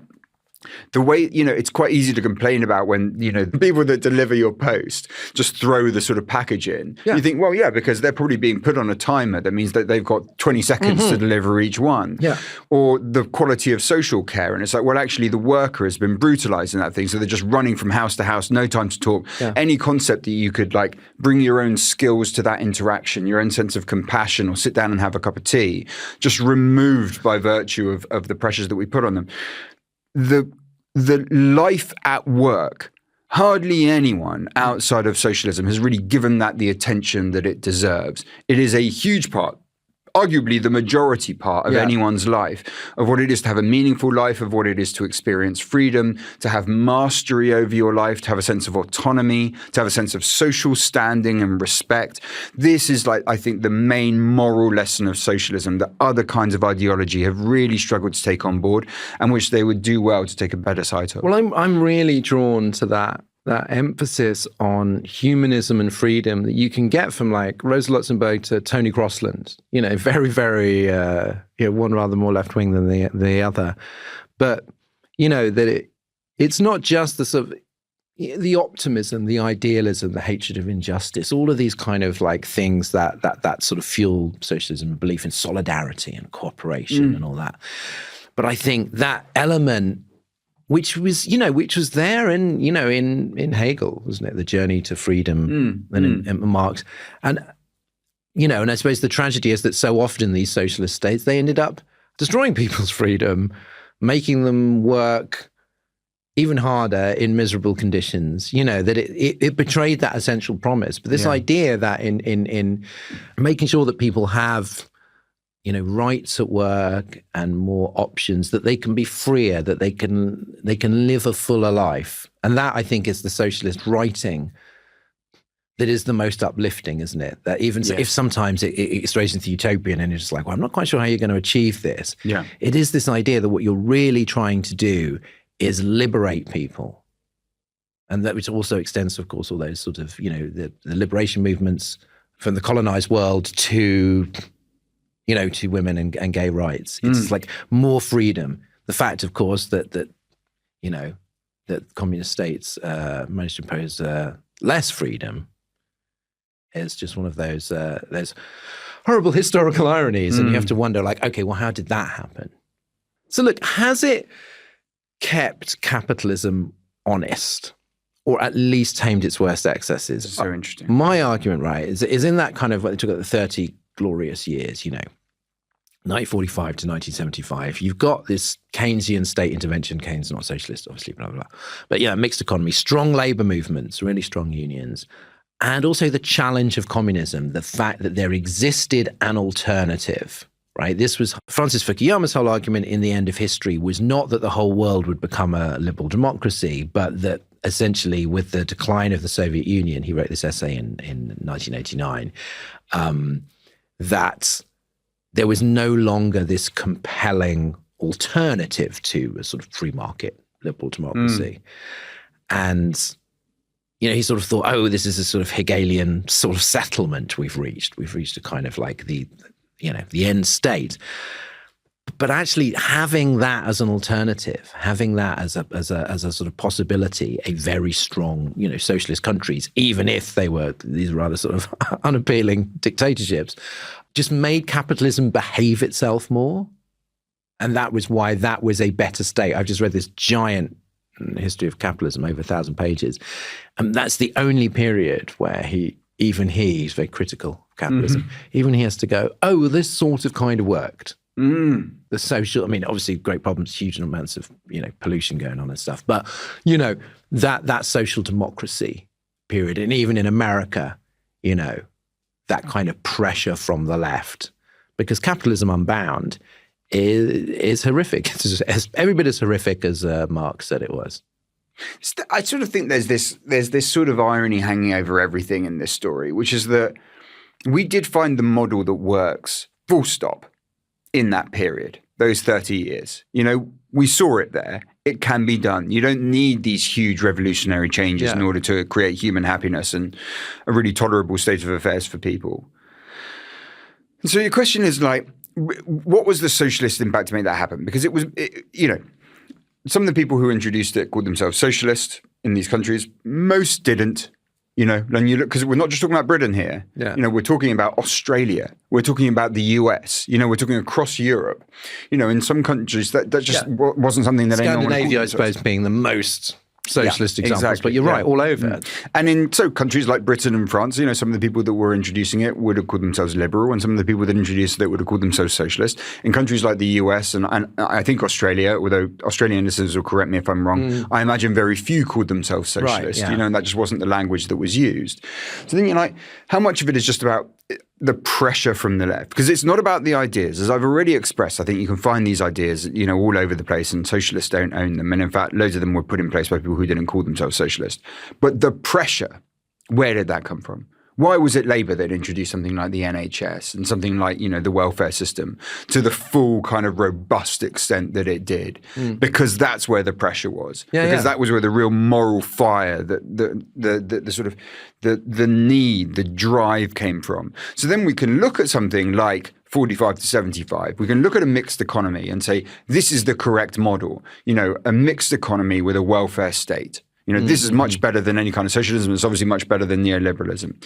The way, it's quite easy to complain about when, people that deliver your post just throw the sort of package in. Yeah. You think, well, yeah, because they're probably being put on a timer. That means that they've got 20 seconds to deliver each one. Yeah. Or the quality of social care. And it's like, well, actually the worker has been brutalized in that thing. So they're just running from house to house, no time to talk. Yeah. Any concept that you could like bring your own skills to that interaction, your own sense of compassion, or sit down and have a cup of tea, just removed by virtue of the pressures that we put on them. The life at work, hardly anyone outside of socialism has really given that the attention that it deserves. It is a huge part, arguably the majority part of anyone's life, of what it is to have a meaningful life, of what it is to experience freedom, to have mastery over your life, to have a sense of autonomy, to have a sense of social standing and respect. This is like, I think, the main moral lesson of socialism that other kinds of ideology have really struggled to take on board, and which they would do well to take a better side of. Well, I'm really drawn to that emphasis on humanism and freedom that you can get from like Rosa Luxemburg to Tony Crossland, very, very, one rather more left wing than the other. But, that it's not just the sort of the optimism, the idealism, the hatred of injustice, all of these kind of like things that sort of fuel socialism, belief in solidarity and cooperation and all that. But I think that element, which was there in Hegel, wasn't it? The Journey to Freedom and in Marx. And, and I suppose the tragedy is that so often these socialist states, they ended up destroying people's freedom, making them work even harder in miserable conditions, that it betrayed that essential promise. But this idea that in making sure that people have rights at work and more options, that they can be freer, that they can live a fuller life. And that, I think, is the socialist writing that is the most uplifting, isn't it? That even if sometimes it strays into utopian and it's just like, well, I'm not quite sure how you're going to achieve this. Yeah. It is this idea that what you're really trying to do is liberate people. And that which also extends, of course, all those sort of, the liberation movements from the colonized world to women and gay rights. It's like more freedom. The fact, of course, that communist states managed to impose less freedom is just one of those horrible historical ironies. And you have to wonder, like, okay, well, how did that happen? So look, has it kept capitalism honest, or at least tamed its worst excesses? That's so interesting. My argument, right, is in that kind of what they took at the 30 glorious years, 1945 to 1975, you've got this Keynesian state intervention. Keynes not socialist, obviously, blah, blah, blah. But mixed economy, strong labor movements, really strong unions, and also the challenge of communism, the fact that there existed an alternative, right? This was Francis Fukuyama's whole argument in The End of History, was not that the whole world would become a liberal democracy, but that essentially with the decline of the Soviet Union, he wrote this essay in 1989, that there was no longer this compelling alternative to a sort of free market liberal democracy. And, he sort of thought, oh, this is a sort of Hegelian sort of settlement we've reached. We've reached a kind of like the end state. But actually having that as an alternative, having that as a sort of possibility, a very strong, socialist countries, even if they were these rather sort of unappealing dictatorships, just made capitalism behave itself more. And that was why that was a better state. I've just read this giant history of capitalism, over 1,000 pages. And that's the only period where he's very critical of capitalism. Mm-hmm. Even he has to go, oh, well, this sort of kind of worked. The social, obviously great problems, huge amounts of, pollution going on and stuff. But, that social democracy period, and even in America, that kind of pressure from the left, because capitalism unbound is horrific. It's every bit as horrific as Marx said it was. I sort of think there's this sort of irony hanging over everything in this story, which is that we did find the model that works, full stop, in that period, those 30 years. We saw it there. It can be done. You don't need these huge revolutionary changes in order to create human happiness and a really tolerable state of affairs for people. And so your question is what was the socialist impact to make that happen? Because it was, some of the people who introduced it called themselves socialist in these countries. Most didn't. And you look, because we're not just talking about Britain here. Yeah. We're talking about Australia. We're talking about the US. We're talking across Europe. In some countries that just wasn't something that anyone. Scandinavia, I suppose, being the most socialist examples, exactly. But you're right, all over. And in countries like Britain and France, some of the people that were introducing it would have called themselves liberal, and some of the people that introduced it would have called themselves socialist. In countries like the US and I think Australia, although Australian listeners will correct me if I'm wrong, I imagine very few called themselves socialist, right, and that just wasn't the language that was used. So then you're how much of it is just about the pressure from the left? Because it's not about the ideas. As I've already expressed, I think you can find these ideas, all over the place, and socialists don't own them. And in fact, loads of them were put in place by people who didn't call themselves socialist. But the pressure, where did that come from? Why was it Labour that introduced something like the NHS and something like, the welfare system to the full kind of robust extent that it did? Because that's where the pressure was. Because that was where the real moral fire, the sort of the need, the drive came from. So then we can look at something like 45 to 75. We can look at a mixed economy and say, this is the correct model, a mixed economy with a welfare state. This is much better than any kind of socialism. It's obviously much better than neoliberalism.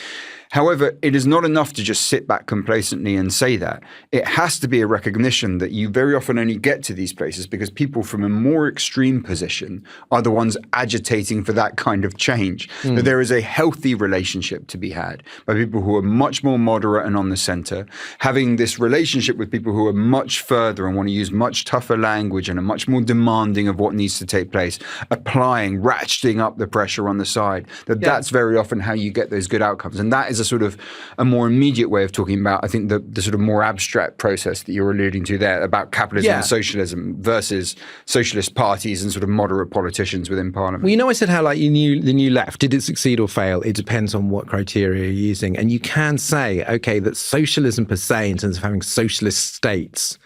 However, it is not enough to just sit back complacently and say that. It has to be a recognition that you very often only get to these places because people from a more extreme position are the ones agitating for that kind of change. That there is a healthy relationship to be had by people who are much more moderate and on the center, having this relationship with people who are much further and want to use much tougher language and are much more demanding of what needs to take place, applying, ratcheting up the pressure on the side. That's very often how you get those good outcomes. And that is a sort of a more immediate way of talking about, I think, the sort of more abstract process that you're alluding to there about capitalism and socialism versus socialist parties and sort of moderate politicians within parliament. Well, I said how the new left, did it succeed or fail? It depends on what criteria you're using. And you can say, okay, that socialism per se, in terms of having socialist states,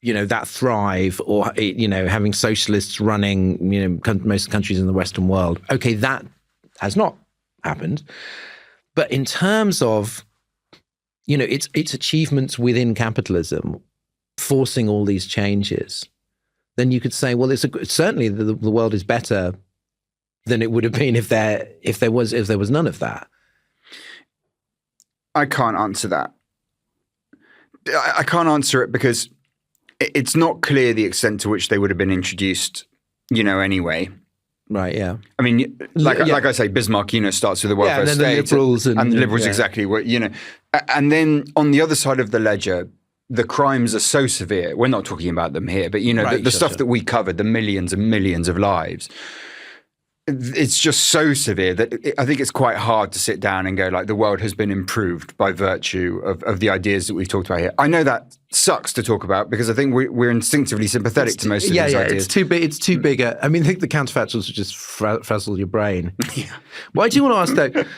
that thrive, or, having socialists running, most countries in the Western world. Okay, that has not happened. But in terms of, its achievements within capitalism, forcing all these changes, then you could say, well, certainly the world is better than it would have been if there was none of that. I can't answer that. I can't answer it because it's not clear the extent to which they would have been introduced, anyway. Right, yeah. I mean, like I say, Bismarck, starts with the welfare state. The liberals and the liberals, exactly. And then on the other side of the ledger, the crimes are so severe. We're not talking about them here, but, the stuff that we covered, the millions and millions of lives, it's just so severe that I think it's quite hard to sit down and go the world has been improved by virtue of the ideas that we've talked about here. I know that sucks to talk about because I think we're instinctively sympathetic to most of these ideas. It's too big. I think the counterfactuals would just frazzle your brain. Well, I do want to ask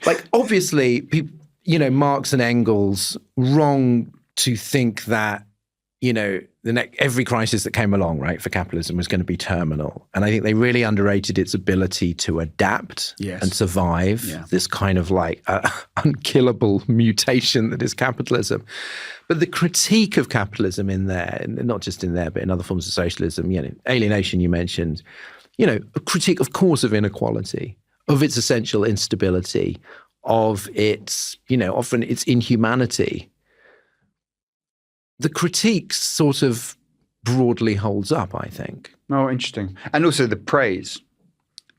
though, obviously, people, Marx and Engels, wrong to think that every crisis that came along, right, for capitalism was going to be terminal. And I think they really underrated its ability to adapt and survive this kind of like unkillable mutation that is capitalism. But the critique of capitalism in there, not just in there, but in other forms of socialism, alienation you mentioned, a critique, of course, of inequality, of its essential instability, of its, often its inhumanity. The critique sort of broadly holds up, I think. Oh, interesting. And also the praise,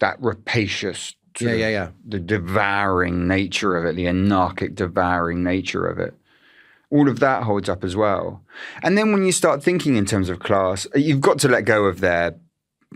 that rapacious, the devouring nature of it, the anarchic devouring nature of it. All of that holds up as well. And then when you start thinking in terms of class, you've got to let go of their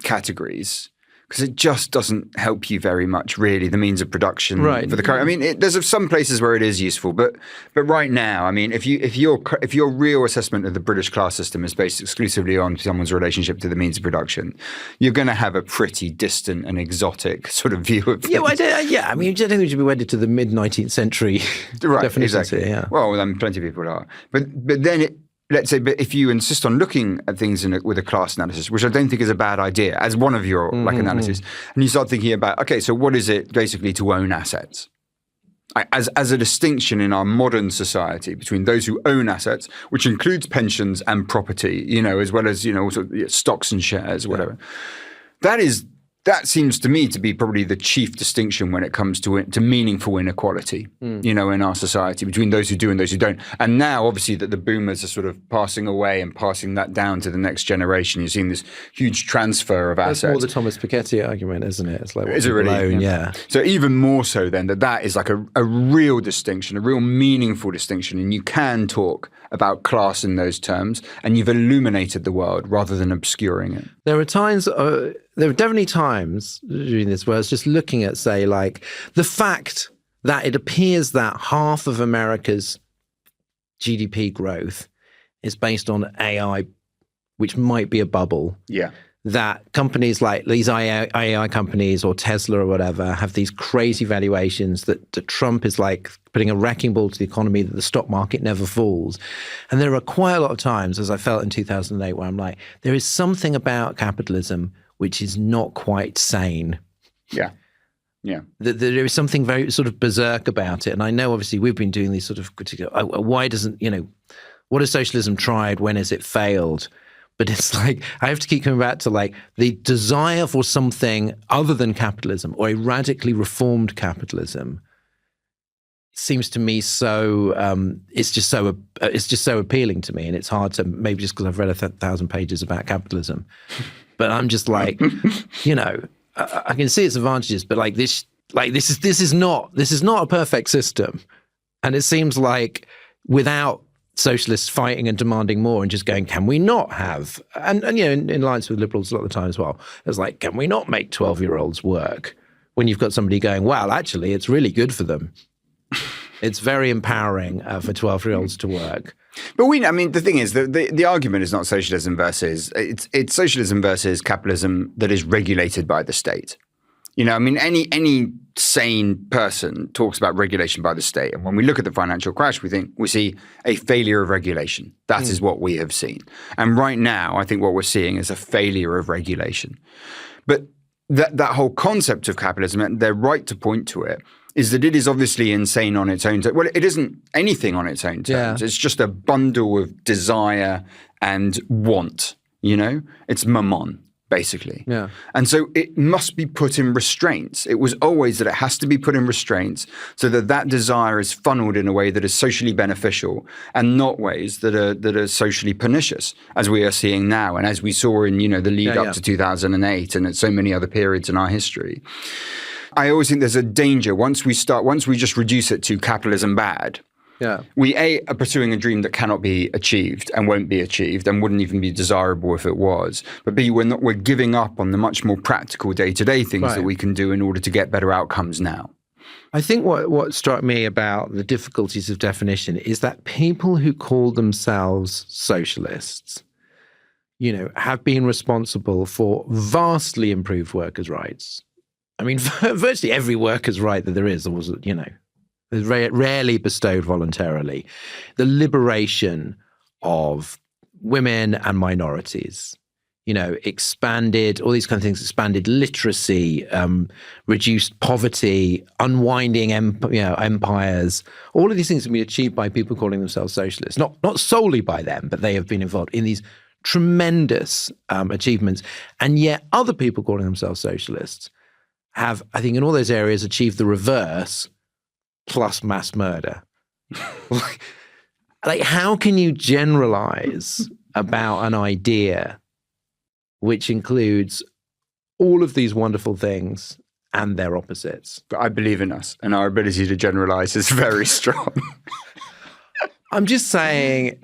categories, because it just doesn't help you very much, really, the means of production for the current. I mean, there's some places where it is useful, but right now, I mean, if your real assessment of the British class system is based exclusively on someone's relationship to the means of production, you're going to have a pretty distant and exotic sort of view of things. I mean, I don't think we should be wedded to the mid-19th century definition. Exactly. Yeah. Well, I mean, plenty of people are, but then let's say, but if you insist on looking at things with a class analysis, which I don't think is a bad idea, as one of your analyses, and you start thinking about, okay, so what is it basically to own assets? As a distinction in our modern society between those who own assets, which includes pensions and property, as well as, also stocks and shares, whatever. That seems to me to be probably the chief distinction when it comes to meaningful inequality, in our society between those who do and those who don't. And now, obviously, that the boomers are sort of passing away and passing that down to the next generation. You're seeing this huge transfer of assets. That's more the Thomas Piketty argument, isn't it? It's like, is it really? Own, yeah. So even more so then that is like a real distinction, a real meaningful distinction. And you can talk about class in those terms, and you've illuminated the world rather than obscuring it. There are times, there are definitely times during this where I was just looking at, say, like the fact that it appears that half of America's GDP growth is based on AI, which might be a bubble. Yeah. That companies like these AI companies or Tesla or whatever have these crazy valuations that Trump is like putting a wrecking ball to the economy, that the stock market never falls. And there are quite a lot of times, as I felt in 2008, where I'm like, there is something about capitalism which is not quite sane. Yeah. Yeah. There is something very sort of berserk about it. And I know obviously we've been doing these sort of critical, why doesn't, what has socialism tried? When has it failed? But it's like, I have to keep coming back to like the desire for something other than capitalism, or a radically reformed capitalism, seems to me so, it's just so appealing to me. And it's hard to, maybe just because I've read 1,000 pages about capitalism, but I'm just like, I can see its advantages, but like this is not a perfect system. And it seems like without socialists fighting and demanding more and just going, can we not have, and in alliance with liberals a lot of the time as well, it's like, can we not make 12-year-olds work? When you've got somebody going, well, actually, it's really good for them. It's very empowering for 12-year-olds to work. But the thing is, the argument is not socialism versus, it's socialism versus capitalism that is regulated by the state. Any sane person talks about regulation by the state. And when we look at the financial crash, we see a failure of regulation. That is what we have seen. And right now, I think what we're seeing is a failure of regulation. But that whole concept of capitalism, and they're right to point to it, is that it is obviously insane on its own terms. Well, it isn't anything on its own terms. Yeah. It's just a bundle of desire and want, It's mammon, basically. Yeah. And so it must be put in restraints. It was always that it has to be put in restraints so that desire is funneled in a way that is socially beneficial and not ways that are socially pernicious, as we are seeing now and as we saw in, the lead up to 2008 and at so many other periods in our history. I always think there's a danger once we just reduce it to capitalism bad. Yeah. We are pursuing a dream that cannot be achieved and won't be achieved and wouldn't even be desirable if it was. But B, we're giving up on the much more practical day-to-day things that we can do in order to get better outcomes now. I think what struck me about the difficulties of definition is that people who call themselves socialists, have been responsible for vastly improved workers' rights. I mean, virtually every worker's right that there is rarely bestowed voluntarily. The liberation of women and minorities. Expanded all these kind of things, expanded literacy, reduced poverty, unwinding empires. All of these things have been achieved by people calling themselves socialists. Not solely by them, but they have been involved in these tremendous achievements. And yet other people calling themselves socialists have, I think, in all those areas achieved the reverse plus mass murder. Like, how can you generalize about an idea which includes all of these wonderful things and their opposites? But I believe in us, and our ability to generalize is very strong. I'm just saying,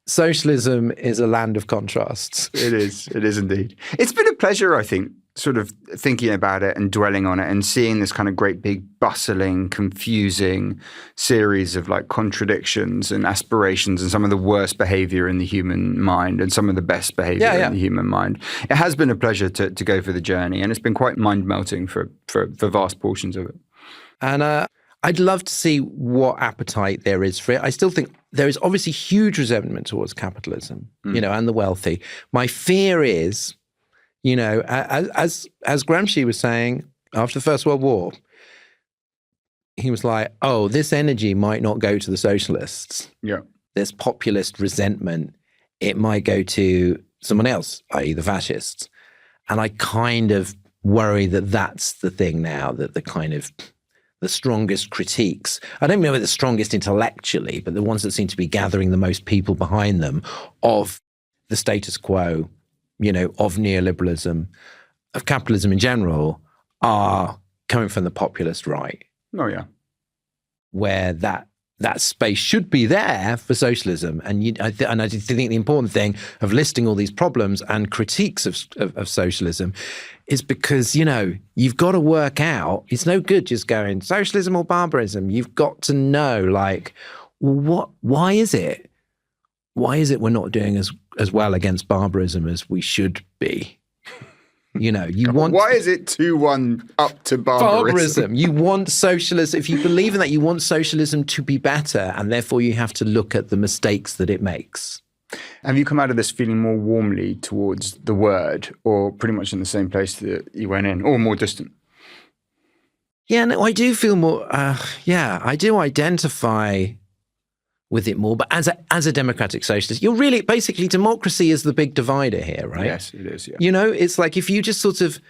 socialism is a land of contrasts. It is indeed. It's been a pleasure, I think, sort of thinking about it and dwelling on it and seeing this kind of great big bustling, confusing series of like contradictions and aspirations and some of the worst behavior in the human mind and some of the best behavior in the human mind. It has been a pleasure to go for the journey, and it's been quite mind-melting for vast portions of it. And I'd love to see what appetite there is for it. I still think there is obviously huge resentment towards capitalism, and the wealthy. My fear is, as Gramsci was saying after the First World War, he was like, oh, this energy might not go to the socialists. Yeah. This populist resentment, it might go to someone else, i.e. the fascists. And I kind of worry that that's the thing now, that the strongest critiques, I don't mean the strongest intellectually, but the ones that seem to be gathering the most people behind them of the status quo, of neoliberalism, of capitalism in general, are coming from the populist right. Oh, yeah. Where that space should be there for socialism. And I think the important thing of listing all these problems and critiques of socialism is because, you've got to work out, it's no good just going socialism or barbarism. You've got to know, like, why is it? Why is it we're not doing as well against barbarism as we should be? Why is it 2-1 up to barbarism? You want socialism. If you believe in that, you want socialism to be better, and therefore you have to look at the mistakes that it makes. Have you come out of this feeling more warmly towards the word, or pretty much in the same place that you went in, or more distant? Yeah, no, I do feel more, I do identify with it more, but as a democratic socialist, you're really, basically, democracy is the big divider here, right? Yes, it is, yeah. It's like if you just sort of,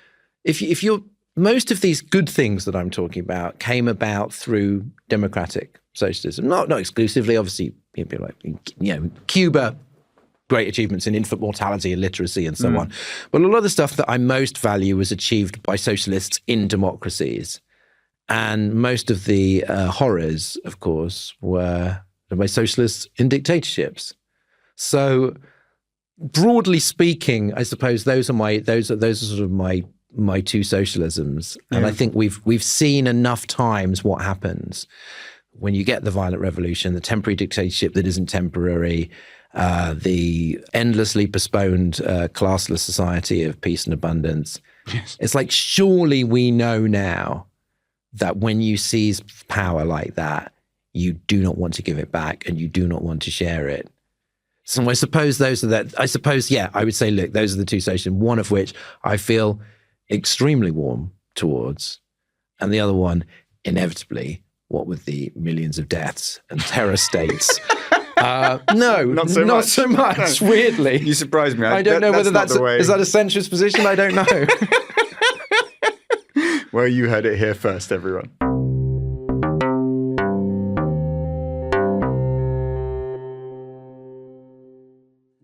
if you're, most of these good things that I'm talking about came about through democratic socialism, not exclusively, obviously, people like, Cuba, great achievements in infant mortality and literacy and so on. But a lot of the stuff that I most value was achieved by socialists in democracies. And most of the horrors, of course, were by socialists in dictatorships. So broadly speaking, I suppose those are sort of my two socialisms. And I think we've seen enough times what happens when you get the violent revolution, the temporary dictatorship that isn't temporary, the endlessly postponed classless society of peace and abundance. Yes. It's like, surely we know now that when you seize power like that, you do not want to give it back and you do not want to share it. So I suppose I would say, look, those are the two socialisms, one of which I feel extremely warm towards, and the other one, inevitably, what with the millions of deaths and terror states. No, not so much. Weirdly. You surprised me. I don't know whether is that a centrist position? I don't know. Well, you heard it here first, everyone.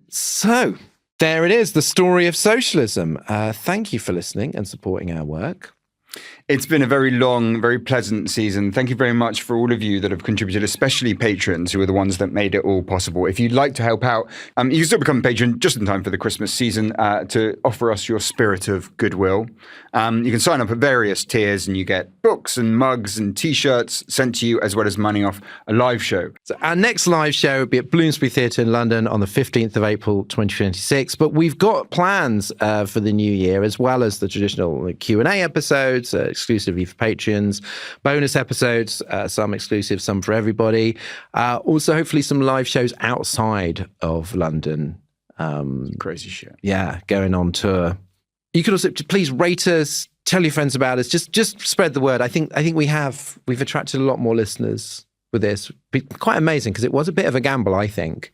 So there it is, the story of socialism. Thank you for listening and supporting our work. It's been a very long, very pleasant season. Thank you very much for all of you that have contributed, especially patrons who are the ones that made it all possible. If you'd like to help out, you can still become a patron just in time for the Christmas season to offer us your spirit of goodwill. You can sign up at various tiers and you get books and mugs and T-shirts sent to you, as well as money off a live show. So our next live show will be at Bloomsbury Theatre in London on the 15th of April 2026. But we've got plans for the new year, as well as the traditional Q&A episodes, exclusively for patrons, bonus episodes, some exclusive, some for everybody. Also, hopefully some live shows outside of London Crazy shit. Yeah, going on tour. You could also please rate us, tell your friends about us, just spread the word. I think we've attracted a lot more listeners with this. Quite amazing, because it was a bit of a gamble, I think,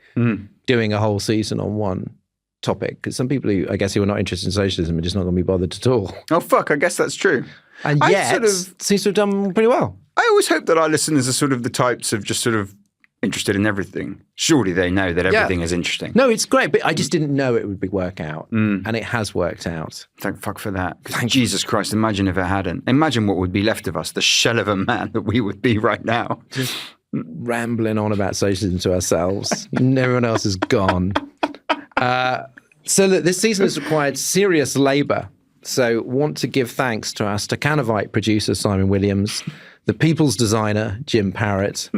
doing a whole season on one topic, because some people who are not interested in socialism are just not going to be bothered at all. Oh fuck, I guess that's true. And yet, seems to have done pretty well. I always hope that our listeners are sort of the types of just sort of interested in everything. Surely they know that everything is interesting. No, it's great, but I just didn't know it would work out, and it has worked out. Thank fuck for that. Jesus Christ, imagine if it hadn't. Imagine what would be left of us, the shell of a man that we would be right now. Just rambling on about socialism to ourselves. Everyone else is gone. So look, this season has required serious labour. So want to give thanks to our Stakhanovite producer, Simon Williams, the People's designer, Jim Parrott,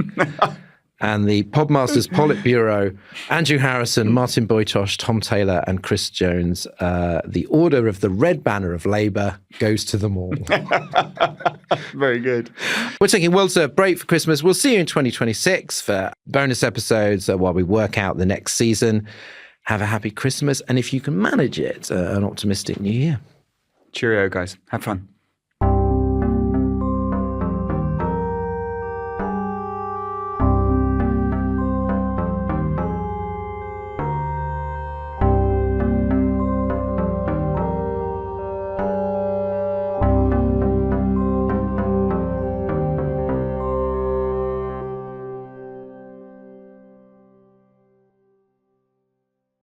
and the Podmasters Politburo, Andrew Harrison, Martin Boytosh, Tom Taylor, and Chris Jones. The order of the red banner of Labour goes to them all. Very good. We're taking well-deserved break for Christmas. We'll see you in 2026 for bonus episodes while we work out the next season. Have a happy Christmas, and if you can manage it, an optimistic new year. Cheerio, guys. Have fun.